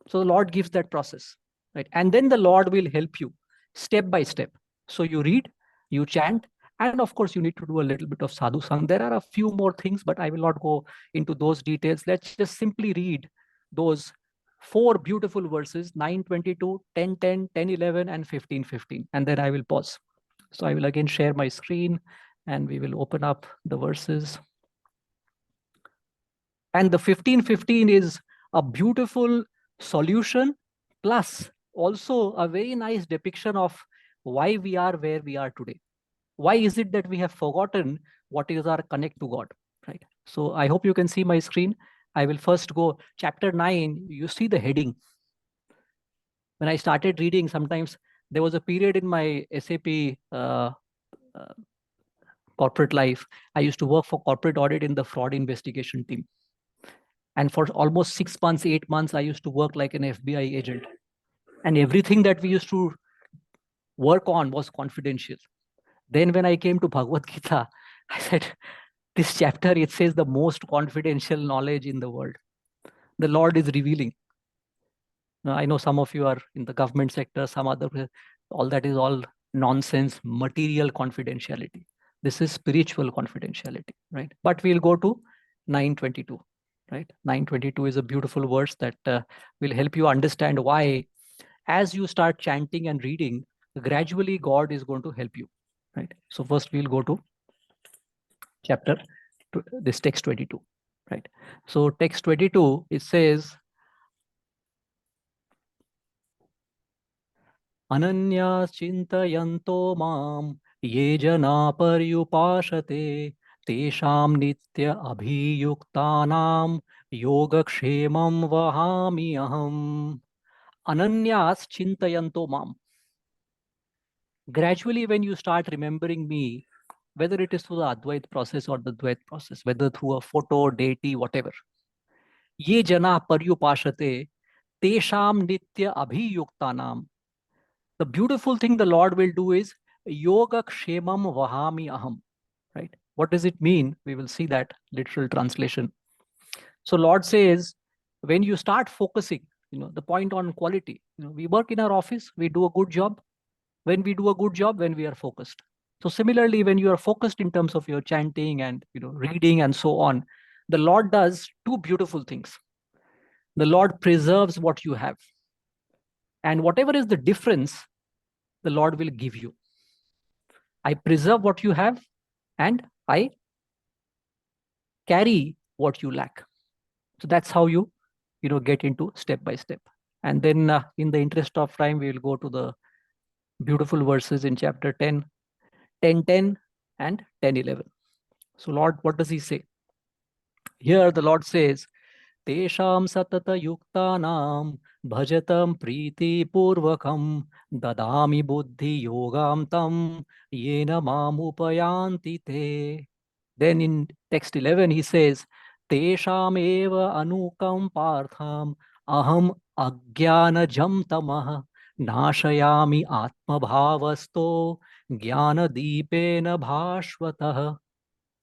So the Lord gives that process, right? And then the Lord will help you step by step. So you read, you chant, and of course you need to do a little bit of sadhu sang. There are a few more things, but I will not go into those details. Let's just simply read those 4 beautiful verses, 9:22, 10:10, 10:11, and 15:15. And then I will pause. So I will again share my screen and we will open up the verses. And the 15:15 is a beautiful solution plus also a very nice depiction of why we are where we are today. Why is it that we have forgotten what is our connect to God, right? So I hope you can see my screen. I will first go chapter 9. You see the heading. When I started reading, sometimes there was a period in my SAP corporate life. I used to work for corporate audit in the fraud investigation team. And for almost 6 months, 8 months, I used to work like an FBI agent. And everything that we used to work on was confidential. Then when I came to Bhagavad Gita, I said, this chapter, it says the most confidential knowledge in the world. The Lord is revealing. Now, I know some of you are in the government sector, some other, all that is all nonsense, material confidentiality. This is spiritual confidentiality, right? But we'll go to 922, right? 922 is a beautiful verse that will help you understand why, as you start chanting and reading, gradually God is going to help you, right? So first we'll go to chapter, this text 22, right? So text 22, it says, Ananya chintayanto mam ye jana paryupashate tesham nitya abhiyuktanam yogakshemam vahami aham. Ananyas chintayanto mam. Gradually, when you start remembering me, whether it is through the Advait process or the Dvait process, whether through a photo, deity, whatever, ye jana paryupashate tesham nitya abhiyuktanam. The beautiful thing the Lord will do is yoga kshemam vahami aham, right? What does it mean? We will see that literal translation. So Lord says, when you start focusing, the point on quality, we work in our office, we do a good job. When we do a good job, when we are focused. So similarly, when you are focused in terms of your chanting and reading and so on, the Lord does two beautiful things. The Lord preserves what you have. And whatever is the difference, the Lord will give you. I preserve what you have and I carry what you lack. So that's how you get into step by step. And then in the interest of time, we will go to the beautiful verses in chapter 10, 10:10 and 10:11. So Lord, what does he say? Here the Lord says, Tesham satata yuktanam bhajatam priti purvakam dadami buddhi yogam tam yena mamupayanti te. Then in text 11 he says, Tesham eva anukam partham aham ajnana jam tamah nashayami atma bhavasto jnana deepena bhashvatah.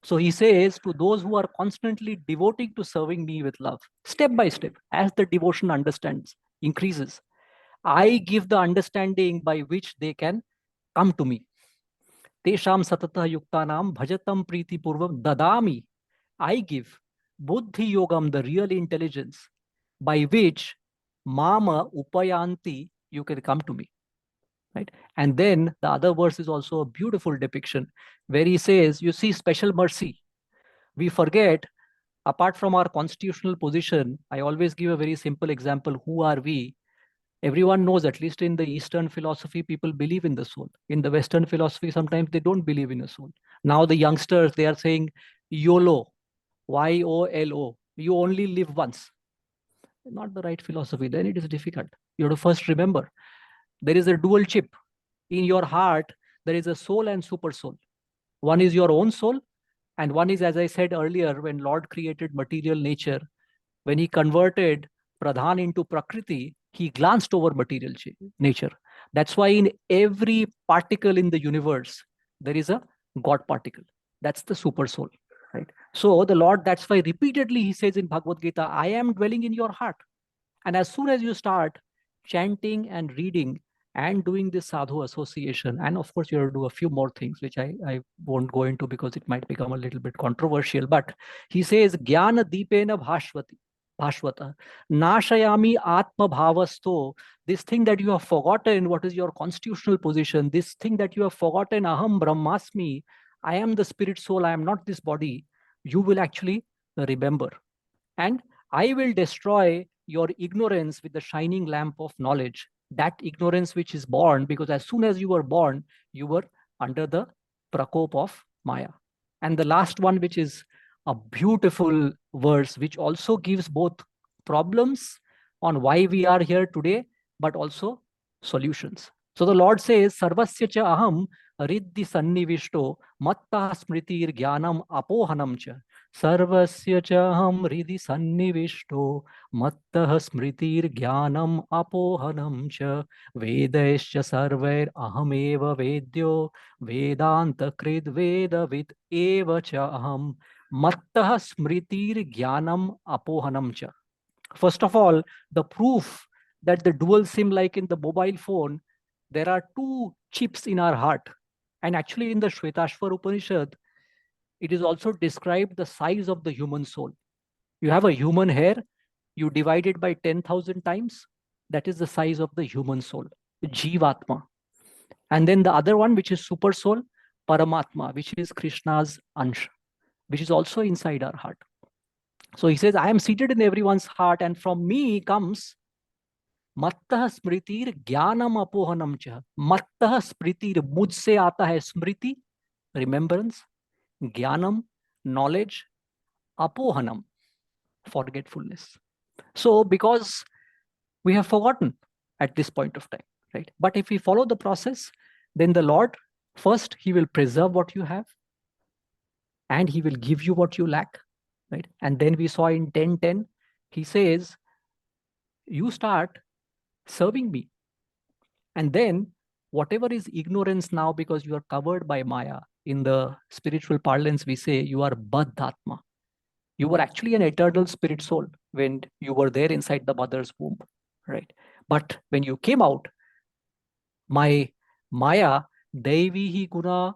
So he says to those who are constantly devoting to serving me with love, step by step, as the devotion increases, I give the understanding by which they can come to me. Tesham satata yuktanam bhajatam priti purvam dadami. I give buddhi yogam, the real intelligence, by which mama upayanti, you can come to me. Right? And then the other verse is also a beautiful depiction where he says, you see special mercy. We forget, apart from our constitutional position, I always give a very simple example. Who are we? Everyone knows, at least in the Eastern philosophy, people believe in the soul. In the Western philosophy, sometimes they don't believe in a soul. Now the youngsters, they are saying YOLO, YOLO. You only live once. Not the right philosophy. Then it is difficult. You have to first remember, there is a dual chip. In your heart, there is a soul and super soul. One is your own soul, and one is, as I said earlier, when Lord created material nature, when he converted Pradhan into Prakriti, he glanced over material nature. That's why in every particle in the universe, there is a God particle. That's the super soul, right? So the Lord, that's why repeatedly he says in Bhagavad Gita, I am dwelling in your heart. And as soon as you start chanting and reading and doing this sadhu association, and of course you have to do a few more things, which I won't go into because it might become a little bit controversial, but he says, Jnana Deepena Bhashvata, Nashayami Atma Bhavasto, this thing that you have forgotten, what is your constitutional position, this thing that you have forgotten, Aham Brahmasmi, I am the spirit soul, I am not this body, you will actually remember. And I will destroy your ignorance with the shining lamp of knowledge. that ignorance which is born, because as soon as you were born, you were under the prakop of Maya. And the last one, which is a beautiful verse, which also gives both problems on why we are here today, but also solutions. So the Lord says, Sarvasya cha aham riddhi sannivishto matta smritir jnanam apohanam cha. Sarvasya cha aham riddhi sannivishto matta smritir jnanam apohanam cha. Vedaischa sarvair ahameva vedyo vedanta krid vedavid eva cha aham matta smritir jnanam apohanam cha. First of all, the proof that the dual SIM, like in the mobile phone, there are two chips in our heart. And actually in the Shvetashvar Upanishad, it is also described the size of the human soul. You have a human hair, you divide it by 10,000 times, that is the size of the human soul, Jivatma. And then the other one, which is super soul, Paramatma, which is Krishna's Ansh, which is also inside our heart. So he says, I am seated in everyone's heart, and from me comes Mattah smritir jnanam apohanam cha. Mattah smritir, mujhse aata hai smriti, remembrance, jnanam, knowledge, apohanam, forgetfulness. So because we have forgotten at this point of time, right? But if we follow the process, then the Lord, first, he will preserve what you have, and he will give you what you lack, right? And then we saw in 10:10, he says, you start serving me. And then whatever is ignorance now, because you are covered by Maya, in the spiritual parlance, we say you are Baddhatma. You were actually an eternal spirit soul when you were there inside the mother's womb, right? But when you came out, my Maya, Devihi Guna,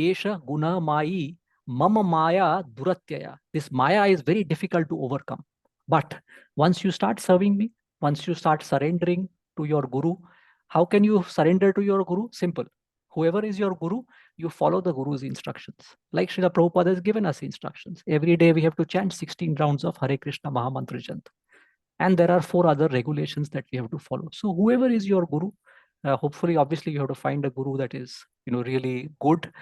Esha Guna Mai, Mama Maya Duratyaya. This Maya is very difficult to overcome. But once you start serving me, once you start surrendering to your Guru, how can you surrender to your Guru? Simple. Whoever is your Guru, you follow the Guru's instructions. Like Srila Prabhupada has given us instructions. Every day we have to chant 16 rounds of Hare Krishna Mahamantra Janta. And there are 4 other regulations that we have to follow. So whoever is your Guru, hopefully, obviously, you have to find a Guru that is, really good.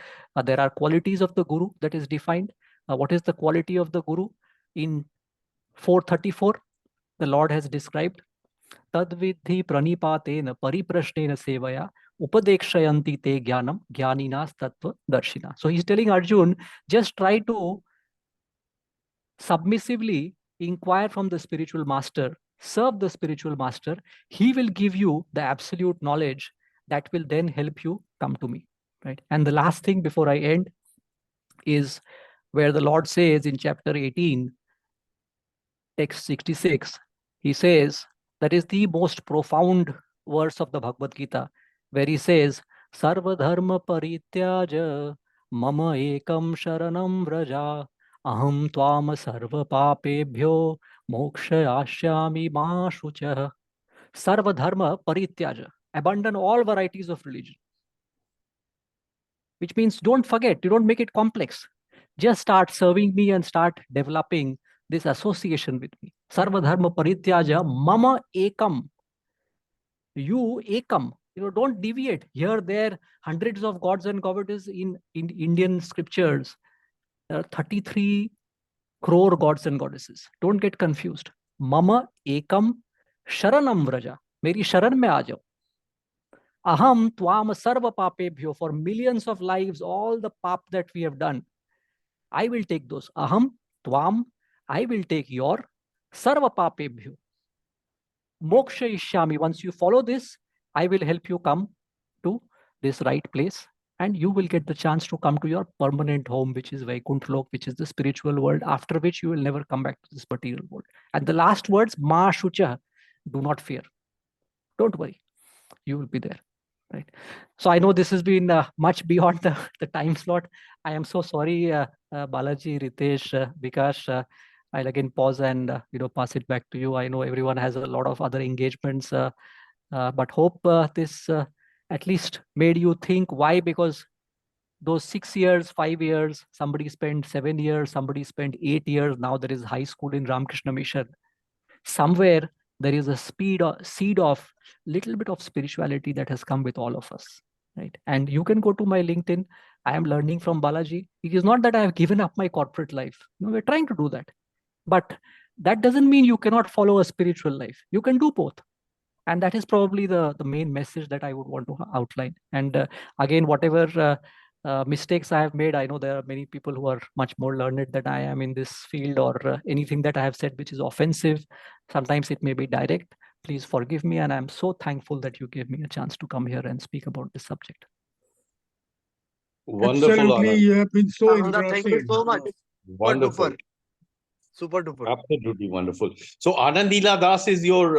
There are qualities of the Guru that is defined. What is the quality of the Guru? In 434, the Lord has described, Tadvidhi pranipatena pariprashnena sevaya upadekshayanti te jnanam jnaninas tattva darshina. So he's telling Arjun, just try to submissively inquire from the spiritual master, serve the spiritual master. He will give you the absolute knowledge that will then help you come to me, right? And the last thing before I end is where the Lord says in chapter 18, text 66, he says, that is the most profound verse of the Bhagavad Gita, where he says, Sarva dharma parityaja mama ekam sharanam vraja aham tvam sarva papebhyo mokshayashyami ma shuchah. Sarva dharma parityaja, abandon all varieties of religion. Which means don't forget, you don't make it complex. Just start serving me and start developing this association with me. Sarva dharma parityaja mama ekam. You ekam. Don't deviate. Here, there, hundreds of gods and goddesses in Indian scriptures. There are 33 crore gods and goddesses. Don't get confused. Mama ekam sharanam vraja. Meri sharan mein aa jao. Aham tvam sarva papebhyo. For millions of lives, all the pap that we have done, I will take those. Aham tvam, I will take your sarva papebhyo. Moksha ishyami. Once you follow this, I will help you come to this right place, and you will get the chance to come to your permanent home, which is Vaikuntha Lok, which is the spiritual world, after which you will never come back to this material world. And the last words, ma shucha, do not fear. Don't worry, you will be there. Right. So I know this has been much beyond the time slot. I am so sorry, Balaji, Ritesh, Vikash. I'll again pause and pass it back to you. I know everyone has a lot of other engagements, but hope this at least made you think. Why? Because those 6 years, 5 years, somebody spent 7 years, somebody spent 8 years. Now there is high school in Ramakrishna Mission. Somewhere there is a seed of little bit of spirituality that has come with all of us, right? And you can go to my LinkedIn. I am learning from Balaji. It is not that I have given up my corporate life. No, we're trying to do that. But that doesn't mean you cannot follow a spiritual life. You can do both. And that is probably the main message that I would want to outline. And again, whatever mistakes I have made, I know there are many people who are much more learned than I am in this field, or anything that I have said which is offensive. Sometimes it may be direct. Please forgive me. And I'm so thankful that you gave me a chance to come here and speak about this subject. Wonderful, Absolutely, Anand. you have been so Ananda, thank you engrossing. so much. Wonderful. Super duper. Absolutely wonderful. So Anand Das is your,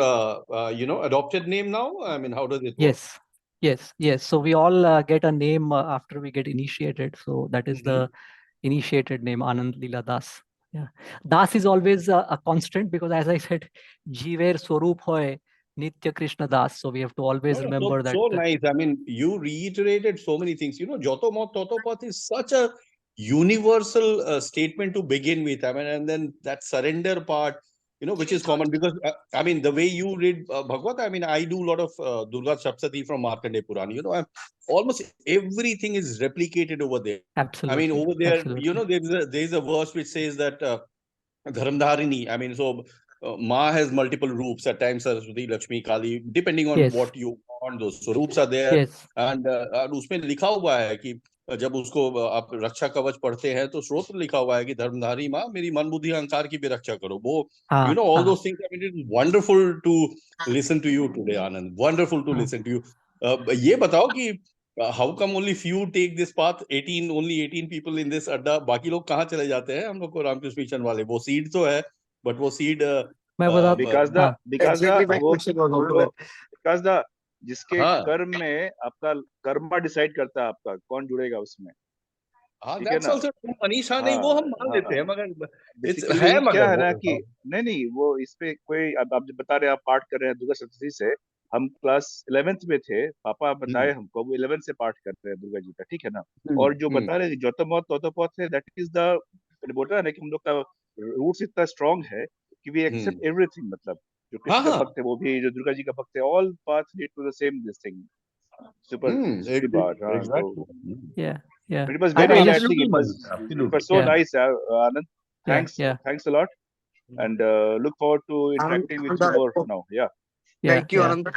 adopted name now? I mean, how does it work? Yes. So we all get a name after we get initiated. So that is the initiated name, Anand Leela Das. Yeah, Das is always a constant, because as I said, Jiver Swarup hoy Nitya Krishna Das. So we have to always remember that. So nice. I mean, you reiterated so many things. Joto Mot Toto Path is such a universal statement to begin with. I mean, and then that surrender part, which is common, because I mean, the way you read Bhagavad, I mean, I do a lot of Durga Saptati from Markandeya Purana. Almost everything is replicated over there. Absolutely. I mean, over there, Absolutely. there's a verse which says that Dharamdharini. I mean, so Ma has multiple roops, at times Saraswati, Lakshmi, Kali, depending on what you want. Those so roops are there. Yes. And उसमें लिखा हुआ है कि जब उसको आप रक्षा कवच पढ़ते हैं तो स्रोत लिखा हुआ है कि धर्मधारी माँ मेरी मन बुद्धि अहंकार की भी रक्षा करो. वो all those things. I mean, it is wonderful to listen to you today, Anand. Wonderful to listen to you. ये बताओ कि how come only few take this path? Only 18 people in this अड्डा. बाकी लोग कहाँ चले जाते हैं? हम लोग को रामकृष्ण मिशन वाले. वो सीड तो है, but वो सीड because the जिसके कर्म में आपका कर्मा डिसाइड करता है आपका कौन जुड़ेगा उसमें. that's also true. मनीषा नहीं, वो हम मान लेते हैं, मगर है क्या है ना कि नहीं वो इस पे कोई आप जब बता रहे हैं, आप पाठ कर रहे हैं दुर्गा सप्तशती से. हम क्लास 11th में थे, पापा बताए हमको, वो 11 से पाठ कर रहे हैं दुर्गा जी का, ठीक है ना. और जो बता रहे जोतमोत तोतोपौत है, दैट इज द बोलता है ना कि हम लोग का रूट्स इतना स्ट्रांग है कि वी एक्सेप्ट एवरीथिंग. मतलब जो कृष्ण का भक्त है वो भी, जो दुर्गा जी का भक्त है, all paths lead to the same this thing. Super part. Exactly. Yeah. It was very relaxing. It was so nice, Anand. Thanks a lot, and look forward to interacting with you more now. Thank you, Anand.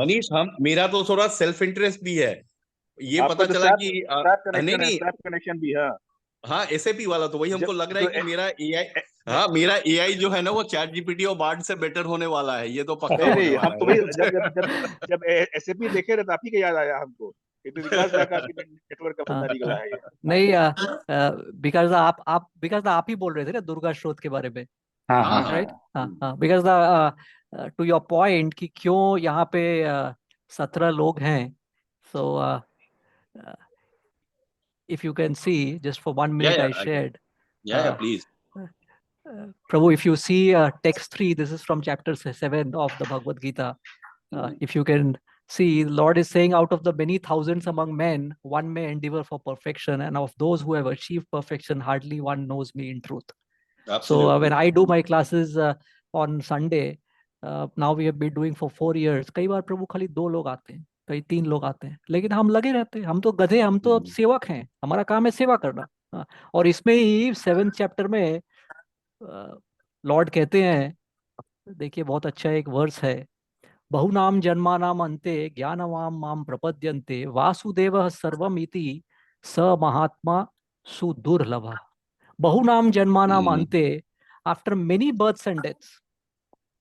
Manish, हम मेरा तो थोड़ा self interest भी है. ये पता चला कि कनेक्शन भी है. हाँ, SAP वाला तो वही हमको लग रहा है कि मेरा AI जो है ना वो चैट जीपीटी और बार्ड से बेटर होने वाला है. ये तो पक्का होने वाला है. हम तो वही जब SAP देखे रहे, आप ही का याद आया हमको. विकास दा का नेटवर्क का बंदा निकला है. नहीं, बिकॉज़ आप ही बोल रहे थे ना दुर्गा स्रोत के बारे में. Right. Because to your point कि क्यों यहाँ पे 17 लोग हैं. So if you can see, just for 1 minute, I shared. Please. Prabhu, if you see text 3, this is from chapter 7 of the Bhagavad Gita. If you can see, the Lord is saying, out of the many thousands among men, one may endeavor for perfection, and of those who have achieved perfection, hardly one knows me in truth. Absolutely. So when I do my classes on Sunday, now we have been doing for 4 years. कई बार प्रभु खाली 2 लोग आते हैं, कई 3 लोग आते हैं, लेकिन हम लगे रहते हैं. हम तो गधे, हम तो अब सेवक हैं. हमारा काम है सेवा करना. और इसमें ही 7th चैप्टर में लॉर्ड कहते हैं, देखिए बहुत अच्छा एक वर्स है. बहुनाम जन्मानाम अन्ते ज्ञानवाम माम प्रपद्यन्ते वासुदेवः सर्वमिति स महात्मा सुदुर्लभः. बहुनाम जन्मानाम अन्ते, after many births and deaths,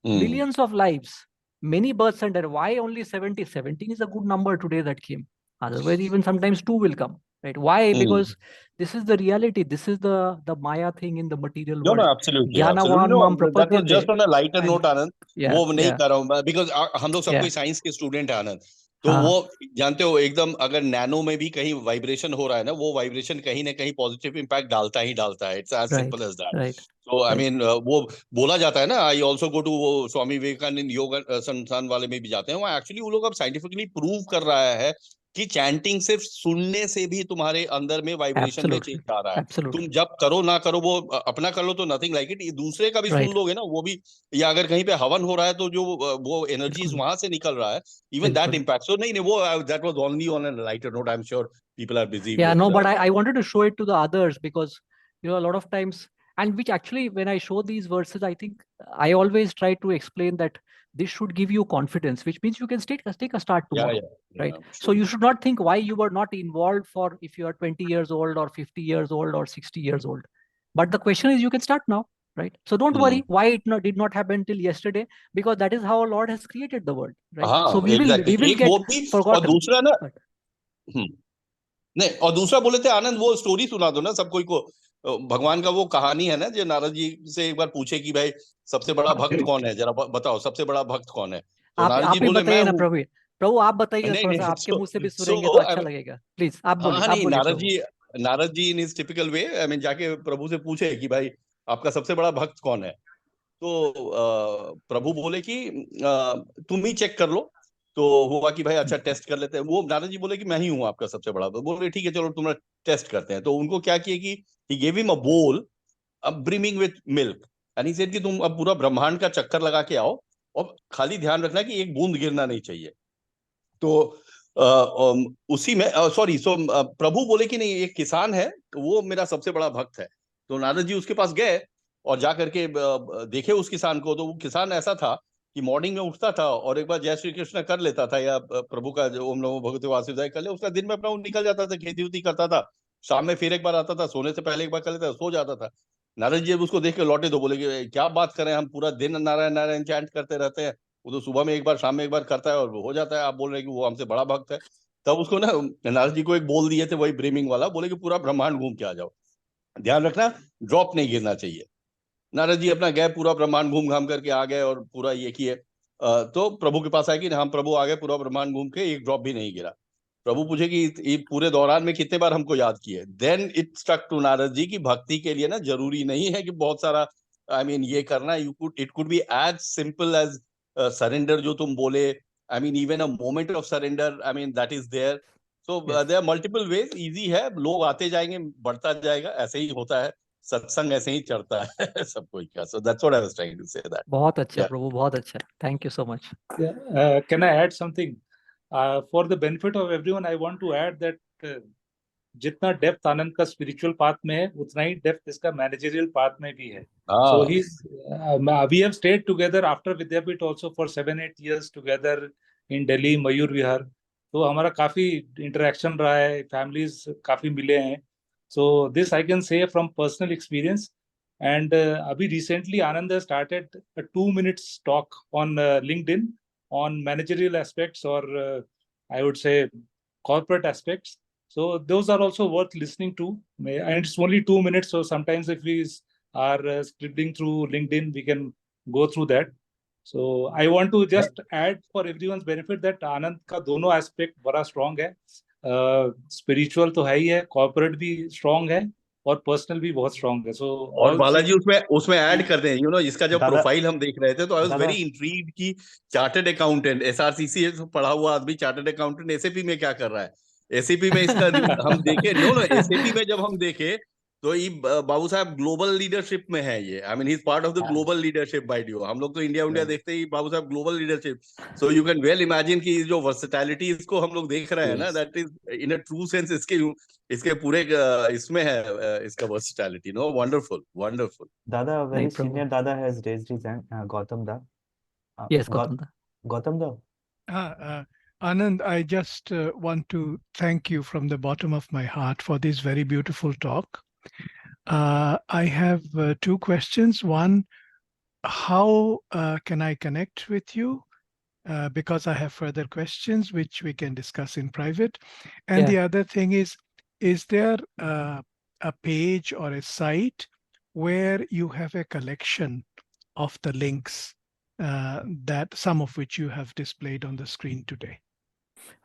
millions of lives, many births and deaths. Why only 70? 17 is a good number today that came. Otherwise, even sometimes 2 will come. Right? Why? Because this is the reality. This is the Maya thing in the material world. No, absolutely. That was just on a lighter note, Anand. वो नहीं कर रहा हूँ, because हम लोग सब कोई science के स्टूडेंट है, आनंद. तो वो जानते हो एकदम, अगर नैनो में भी कहीं वाइब्रेशन हो रहा है ना, वो वाइब्रेशन कहीं ना कहीं पॉजिटिव इंपैक्ट डालता ही डालता है. It's as simple as that. So I mean, वो बोला जाता है ना, I also go to वो स्वामी विवेकानंद योग संस्थान वाले में भी जाते हैं. वो एक्चुअली वो लोग अब साइंटिफिकली प्रूव कर रहा है कि चैंटिंग सिर्फ सुनने से भी तुम्हारे अंदर में वाइब्रेशन में चेंज आ रहा है। तुम जब करो ना करो, वो अपना कर लो तो नथिंग लाइक इट, दूसरे का भी सुन लोगे ना, वो भी, या अगर कहीं पे हवन हो रहा है तो जो वो एनर्जीज वहां से निकल रहा है, इवन दैट इम्पैक्ट। सो नहीं, वो that was only on a lighter note. I am sure people are busy with, but I wanted to show it to the others because a lot of times, and which actually when I show these verses, I think I always try to explain that this should give you confidence, which means you can take a start tomorrow. Right? Sure. So you should not think why you were not involved for if you are 20 years old or 50 years old or 60 years old. But the question is, you can start now, right? So don't worry why it did not happen till yesterday, because that is how Lord has created the world, right? So we will get forgotten. और दूसरा ना, नहीं, और दूसरा बोले थे आनंद, वो story सुना दो ना सब कोई को। भगवान का वो कहानी है ना, जो नारद जी से एक बार पूछे कि भाई सबसे बड़ा भक्त कौन है, जरा बताओ सबसे बड़ा भक्त कौन है। तो नारद जी बोले मैं हूँ। प्रभु आप बताइए, थोड़ा सा आपके मुंह से भी सुनेंगे तो अच्छा लगेगा। प्लीज आप बोलिए। नहीं, Narad ji in his typical way, I mean, जाके प्रभु से पूछे कि भाई आपका सबसे बड़ा भक्त कौन है। तो प्रभु बोले कि तुम ही चेक कर लो। तो हुआ कि भाई अच्छा टेस्ट कर लेते हैं। वो नारद जी बोले कि मैं ही हूँ आपका सबसे बड़ा। बोले ठीक है चलो तुम्हारा टेस्ट करते हैं। तो उनको क्या किया कि ही गेव हिम अ बोल brimming with milk, and he said कि तुम अब पूरा ब्रह्मांड का चक्कर लगा के आओ और खाली ध्यान रखना कि एक बूंद गिरना नहीं चाहिए। तो उसी में प्रभु बोले कि नहीं, एक किसान है वो मेरा सबसे बड़ा भक्त है। तो नारद जी उसके पास गए और जा करके देखे उस किसान को। तो वो किसान ऐसा था कि मॉर्निंग में उठता था और एक बार जय श्री कृष्ण कर लेता था, या प्रभु का जो ओम नमो भगवते वासुदेवाय कर ले, उसका दिन में अपना निकल जाता था, खेती उती करता था। शाम में फिर एक बार आता था, सोने से पहले एक बार कर लेता था, सो जाता था। नारद जी उसको देख के लौटे तो बोले कि क्या बात करें, हम पूरा दिन नारायण नारायण चैंट करते रहते हैं, वो तो सुबह में एक बार शाम में एक बार करता है और वो हो जाता है, आप बोल रहे हैं कि वो हमसे बड़ा भक्त है। तब उसको ना नारद जी को एक बोल दिए थे, वही ब्रीमिंग वाला, बोले कि पूरा ब्रह्मांड घूम के आ जाओ, ध्यान रखना ड्रॉप नहीं गिरना चाहिए। नारद जी अपना गए, पूरा ब्रह्मांड घूम घाम करके आ गए और पूरा ये किए। तो प्रभु के पास आए कि हम प्रभु आ गए, पूरा ब्रह्मांड घूम के एक ड्रॉप भी नहीं गिरा। प्रभु पूछे कि पूरे दौरान में कितने बार हमको याद किए। Then it stuck to Narad ji की भक्ति के लिए ना जरूरी नहीं है कि बहुत सारा आई मीन ये करना, it could be as simple as surrender जो तुम बोले। I mean even a moment of surrender, I mean that is there. So there are multiple ways, easy है, लोग आते जाएंगे, बढ़ता जाएगा, ऐसे ही होता है, सत्संग ऐसे ही चढ़ता है सब कोई का। So that's what I was trying to say that. बहुत अच्छा प्रभु, बहुत अच्छा, thank you so much. Can I add something? For the benefit of everyone, I want to add that जितना डेप्थ आनंद का स्पिरिचुअल पाथ में है, उतना ही डेप्थ इसका मैनेजरियल पाथ में भी है। So we have stayed together after Vidyapit also for 7-8 years together in Delhi, Mayur Vihar. तो हमारा काफी इंटरेक्शन रहा है, फैमिलीज काफी मिले हैं। So this I can say from personal experience. And अभी recently Anand has started a 2 minutes talk on LinkedIn on managerial aspects, or I would say corporate aspects. So those are also worth listening to. And it's only 2 minutes. So sometimes if we are scribbling through LinkedIn, we can go through that. So I want to just add for everyone's benefit that Anand का दोनों aspect बड़ा strong है। Spiritual तो है ही है, corporate भी strong है, और पर्सनल भी बहुत स्ट्रांग है। सो और बालाजी उसमें ऐड करते हैं, इसका जब प्रोफाइल हम देख रहे थे तो आई वाज वेरी इंट्रीग्ड कि चार्टर्ड अकाउंटेंट, एसआरसीसी पढ़ा हुआ आदमी, चार्टर्ड अकाउंटेंट एसएपी में क्या कर रहा है। एसएपी में इसका हम देखे एसएपी में जब हम देखे तो ये बाबू साहब ग्लोबल लीडरशिप में है ये। I mean he is part of the global leadership by डियो। हम लोग तो इंडिया देखते ही, बाबू साहब global leadership. So you can well imagine कि जो वर्सेटैलिटी इसको हम लोग देख रहे हैं ना, that is in a true sense इसके पूरे इसमें है इसका वर्सेटैलिटी। No, wonderful wonderful. दादा, very senior Dada has raised his hand. Gautam da. Yes, Gautam da. Gautam da. Anand, I just want to thank you from the bottom of my heart for this very beautiful talk. I have 2 questions. One, how can I connect with you? Because I have further questions which we can discuss in private. And the other thing is there a page or a site where you have a collection of the links that some of which you have displayed on the screen today?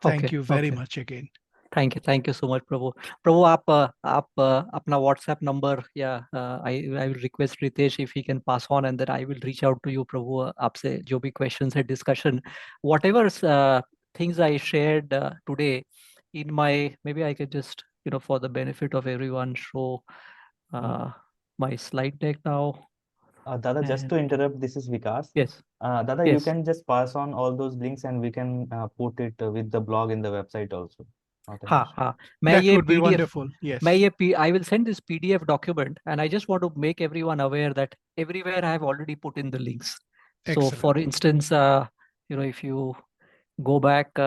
Thank you very much again. Thank you so much, प्रभु। प्रभु आप अपना WhatsApp number या I will request Ritesh if he can pass on, and then I will reach out to you, प्रभु। आपसे जो भी questions है, discussion, whatever things I shared today, in my, maybe I could just, for the benefit of everyone, show my slide deck now. Dada, just to interrupt, this is Vikas. Yes. Dada, yes. you can just pass on all those links and we can put it with the blog in the website also. That would be wonderful. Yes. I will send this PDF document, and I just want to make everyone aware that everywhere I have already put in the links. Excellent. So, for instance, if you go back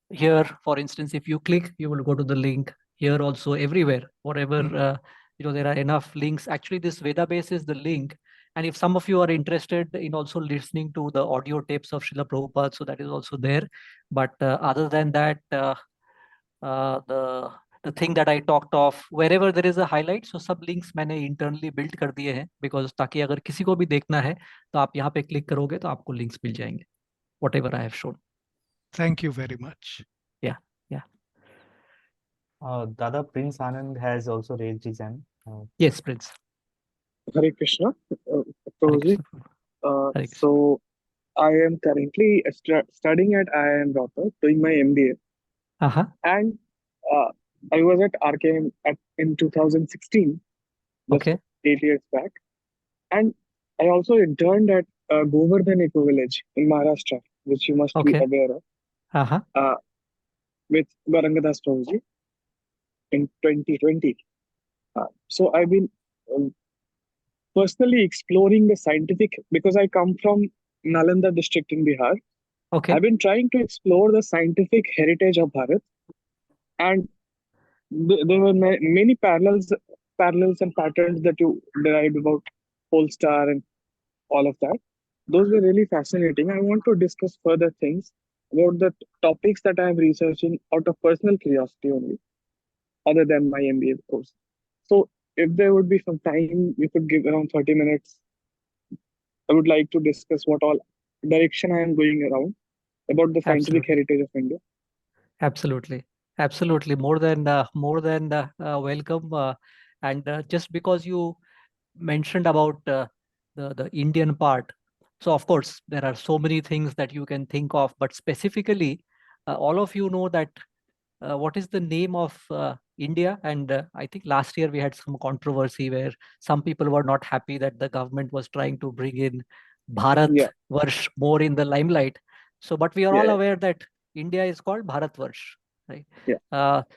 here, for instance, if you click, you will go to the link here also, everywhere, whatever, there are enough links. Actually, this Vedabase is the link. And if some of you are interested in also listening to the audio tapes of Srila Prabhupada, so that is also there. But other than that, the thing that I talked of, wherever there is a highlight, so सब links मैंने internally build कर दिए हैं, because ताकि अगर किसी को भी देखना है तो आप यहाँ पे click करोगे तो आपको links मिल जाएंगे, whatever I have shown. Thank you very much. Yeah. Dada, Prince Anand has also raised his hand. Yes, Prince. Hare Krishna. Hare Krishna. Hare Krishna. So I am currently studying at IIM Rohtak, doing my MBA. And I was at RKM in 2016, just 8 years back. And I also interned at Govardhan Eco Village in Maharashtra, which you must be aware of, with Gauranga Prabhuji in 2020. So I've been personally exploring the scientific, because I come from Nalanda district in Bihar. I've been trying to explore the scientific heritage of Bharat, and there were many parallels and patterns that you derived about pole star and all of that. Those were really fascinating. I want to discuss further things about the topics that I am researching out of personal curiosity only, other than my MBA course. So if there would be some time, you could give around 30 minutes. I would like to discuss what all direction I am going around about the scientific heritage of India. Absolutely. More than welcome. And just because you mentioned about the Indian part, so of course there are so many things that you can think of, but specifically, all of you know that what is the name of India? And I think last year we had some controversy where some people were not happy that the government was trying to bring in Bharat Varsh more in the limelight. So, but we are all aware that India is called Bharat Varsh, right?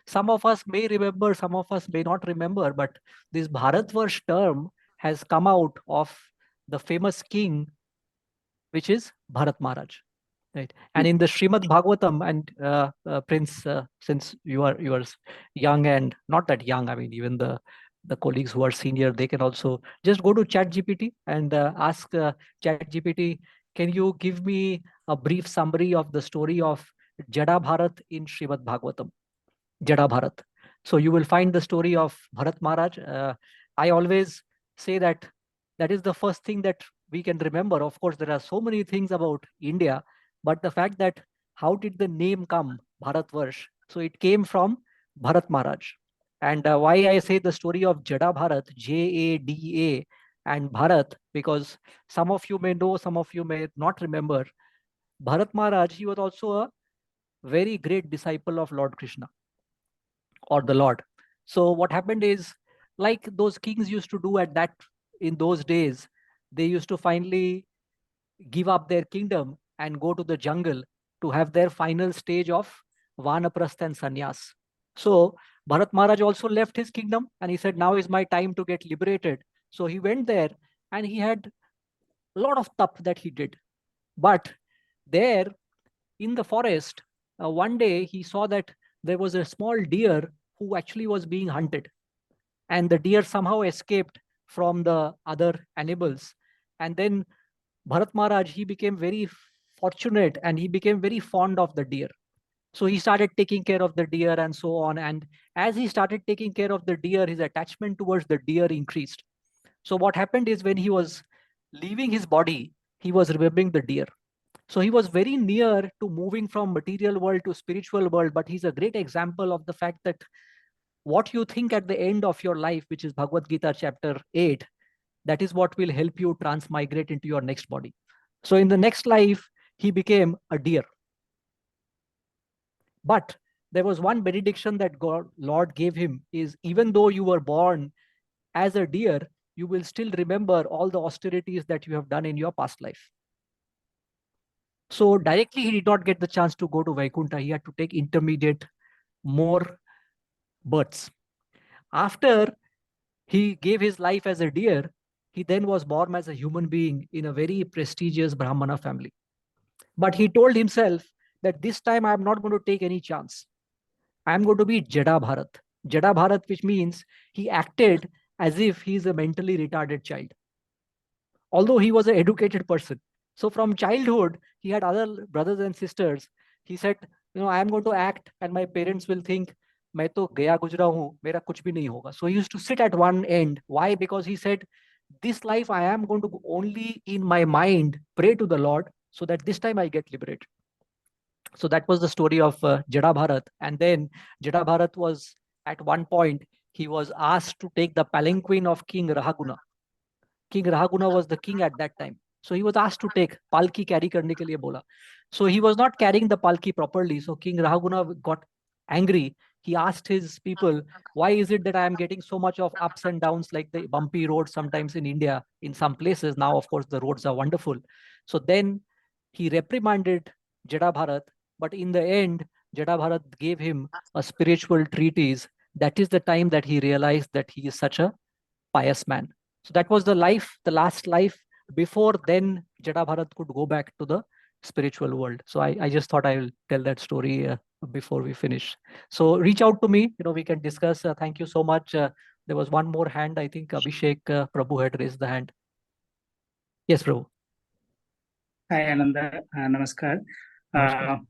Some of us may remember, some of us may not remember, but this Bharat Varsh term has come out of the famous king, which is Bharat Maharaj. Right. And in the Srimad Bhagavatam, and Prince, since you are young and not that young, I mean, even the colleagues who are senior, they can also just go to ChatGPT and ask ChatGPT, can you give me a brief summary of the story of Jada Bharat in Srimad Bhagavatam? Jada Bharat. So you will find the story of Bharat Maharaj. I always say that is the first thing that we can remember. Of course, there are so many things about India, but the fact that how did the name come, Bharatvarsh? So it came from Bharat Maharaj. And why I say the story of Jada Bharat, Jada, and Bharat, because some of you may know, some of you may not remember. Bharat Maharaj, he was also a very great disciple of Lord Krishna, or the Lord. So what happened is, like those kings used to do in those days, they used to finally give up their kingdom and go to the jungle to have their final stage of Vanaprastha and Sannyas. So Bharat Maharaj also left his kingdom and he said, now is my time to get liberated. So he went there and he had a lot of tap that he did. But there in the forest, one day he saw that there was a small deer who actually was being hunted. And the deer somehow escaped from the other animals. And then Bharat Maharaj, he became very fortunate and he became very fond of the deer. So he started taking care of the deer and so on. And as he started taking care of the deer, his attachment towards the deer increased. So what happened is, when he was leaving his body, he was remembering the deer. So he was very near to moving from material world to spiritual world, but he's a great example of the fact that what you think at the end of your life, which is Bhagavad Gita chapter 8, that is what will help you transmigrate into your next body. So in the next life, he became a deer. But there was one benediction that Lord gave him is, even though you were born as a deer, you will still remember all the austerities that you have done in your past life. So directly he did not get the chance to go to Vaikuntha. He had to take intermediate, more births. After he gave his life as a deer, he then was born as a human being in a very prestigious Brahmana family. But he told himself that this time I am not going to take any chance. I am going to be Jada Bharat. Jada Bharat, which means he acted as if he is a mentally retarded child, although he was an educated person. So from childhood, he had other brothers and sisters. He said, I am going to act and my parents will think, मैं तो गया गुजरा हूँ, मेरा कुछ भी नहीं होगा. So he used to sit at one end. Why? Because he said, this life I am going to only in my mind pray to the Lord so that this time I get liberated. So that was the story of Jada Bharat. And then Jada Bharat was, at one point, he was asked to take the palanquin of King Rahaguna. King Rahaguna was the king at that time. So he was asked to take palki carry karne ke liye bola. So he was not carrying the palki properly. So King Rahaguna got angry. He asked his people, why is it that I am getting so much of ups and downs like the bumpy roads sometimes in India, in some places? Now, of course, the roads are wonderful. So then he reprimanded Jada Bharat. But in the end, Jada Bharat gave him a spiritual treatise. That is the time that he realized that he is such a pious man. So that was the life, the last life. Before then, Jada Bharat could go back to the spiritual world. So I just thought I will tell that story before we finish. So reach out to me, we can discuss. Thank you so much. There was one more hand. I think Abhishek Prabhu had raised the hand. Yes, Prabhu. Hi, Ananda. Namaskar. Namaskar.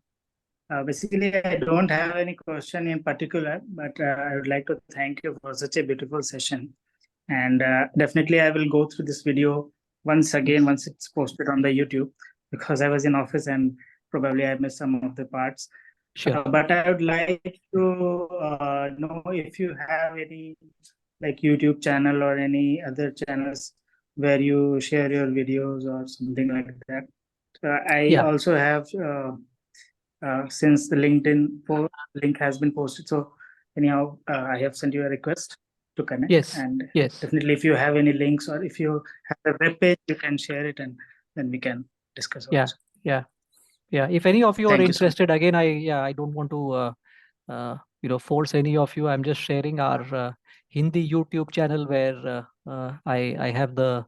Basically, I don't have any question in particular, but I would like to thank you for such a beautiful session. And definitely, I will go through this video once again, once it's posted on the YouTube, because I was in office and probably I missed some of the parts. Sure. But I would like to know if you have any like YouTube channel or any other channels where you share your videos or something like that. I also have, since the LinkedIn link has been posted, so anyhow, I have sent you a request to connect. Yes. And yes. definitely, if you have any links or if you have a web page, you can share it and then we can discuss. Yeah. Also. Yeah. Yeah. If any of you Thank are you interested, again, I don't want to force any of you. I'm just sharing our Hindi YouTube channel where I have the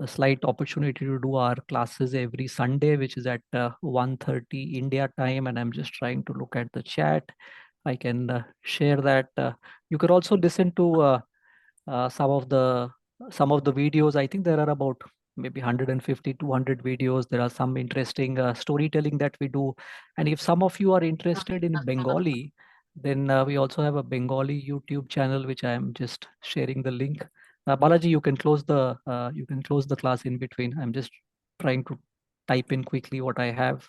slight opportunity to do our classes every Sunday, which is at 1:30 India time. And I'm just trying to look at the chat. I can share that. You could also listen to some of the videos. I think there are about maybe 150, 200 videos. There are some interesting storytelling that we do. And if some of you are interested in Bengali, then we also have a Bengali YouTube channel, which I am just sharing the link. Balaji, you can close the class in between. I'm just trying to type in quickly what I have.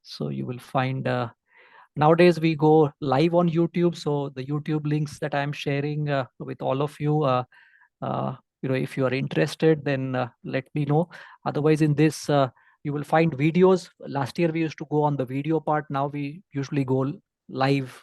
So you will find nowadays we go live on YouTube. So the YouTube links that I'm sharing with all of you, if you are interested, then let me know. Otherwise, in this, you will find videos. Last year we used to go on the video part. Now we usually go live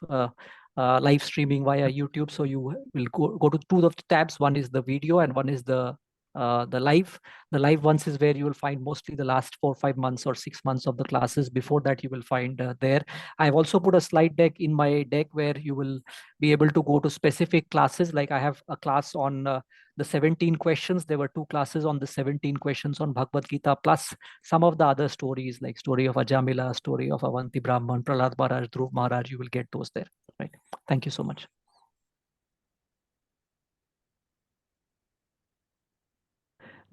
streaming via YouTube. So you will go to two of the tabs. One is the video and one is the live. The live ones is where you will find mostly the last 4, 5 months or 6 months of the classes. Before that, you will find there. I've also put a slide deck in my deck where you will be able to go to specific classes. Like I have a class on the 17 questions. There were 2 classes on the 17 questions on Bhagavad Gita, plus some of the other stories, like story of Ajamila, story of Avanti Brahman, Prahlad Maharaj, Dhruv Maharaj. You will get those there. Right. Thank you so much.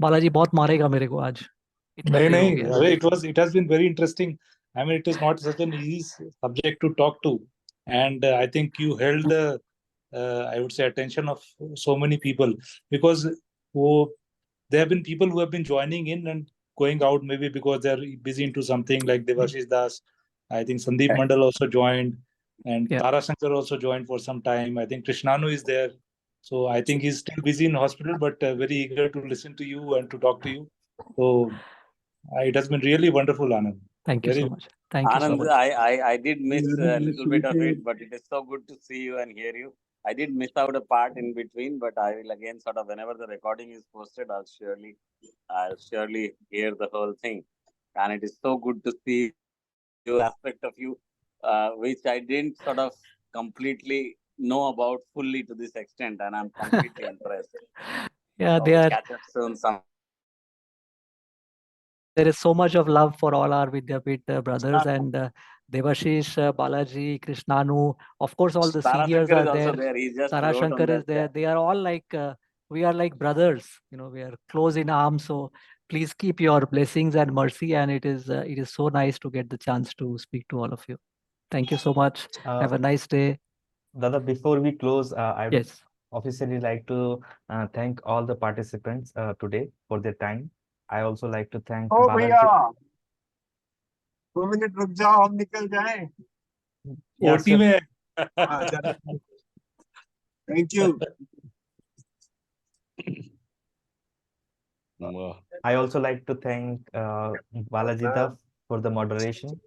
Balaji बहुत मारेगा मेरे को आज. It has been very interesting. I mean, it is not such an easy subject to talk to, and I think you held the I would say attention of so many people, because there have been people who have been joining in and going out, maybe because they're busy into something, like Devashish Das. I think Sandeep Mandal also joined, and Tara Shankar also joined for some time. I think Krishnanu is there. So I think he's still busy in hospital, but very eager to listen to you and to talk to you. So it has been really wonderful, Anand. Thank you so much. Thank you so Anand, much. I did miss a little bit of it, but it is so good to see you and hear you. I did miss out a part in between, but I will again sort of, whenever the recording is posted, I'll surely hear the whole thing. And it is so good to see you aspect of you, which I didn't sort of completely know about fully to this extent, and I'm completely impressed. Yeah, We'll catch up soon. There is so much of love for all our Vidyapit brothers, and Devashish, Balaji, Krishnanu, of course, all the seniors Tarasankar are is also there. there. He just Tara wrote on Shankar is that. there. They are all like, we are like brothers. We are close in arms. So please keep your blessings and mercy. And it is so nice to get the chance to speak to all of you. Thank you so much. Have a nice day. Dada, before we close, I would Yes. officially like to thank all the participants today for their time. I also like to thank ओ भैया Balaji. 2 minute रुक जाओ, हम निकल जाएं। Yes, OT में Thank you. I also like to thank Balaji Duff for the moderation,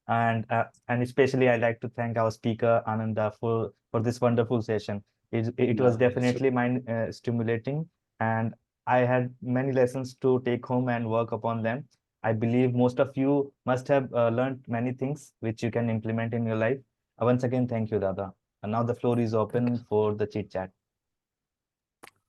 and especially I like to thank our speaker Ananda for this wonderful session. It was definitely mind stimulating, and I had many lessons to take home and work upon them. I believe most of you must have learned many things which you can implement in your life. Once again, thank you, Dada. And now the floor is open for the chit chat.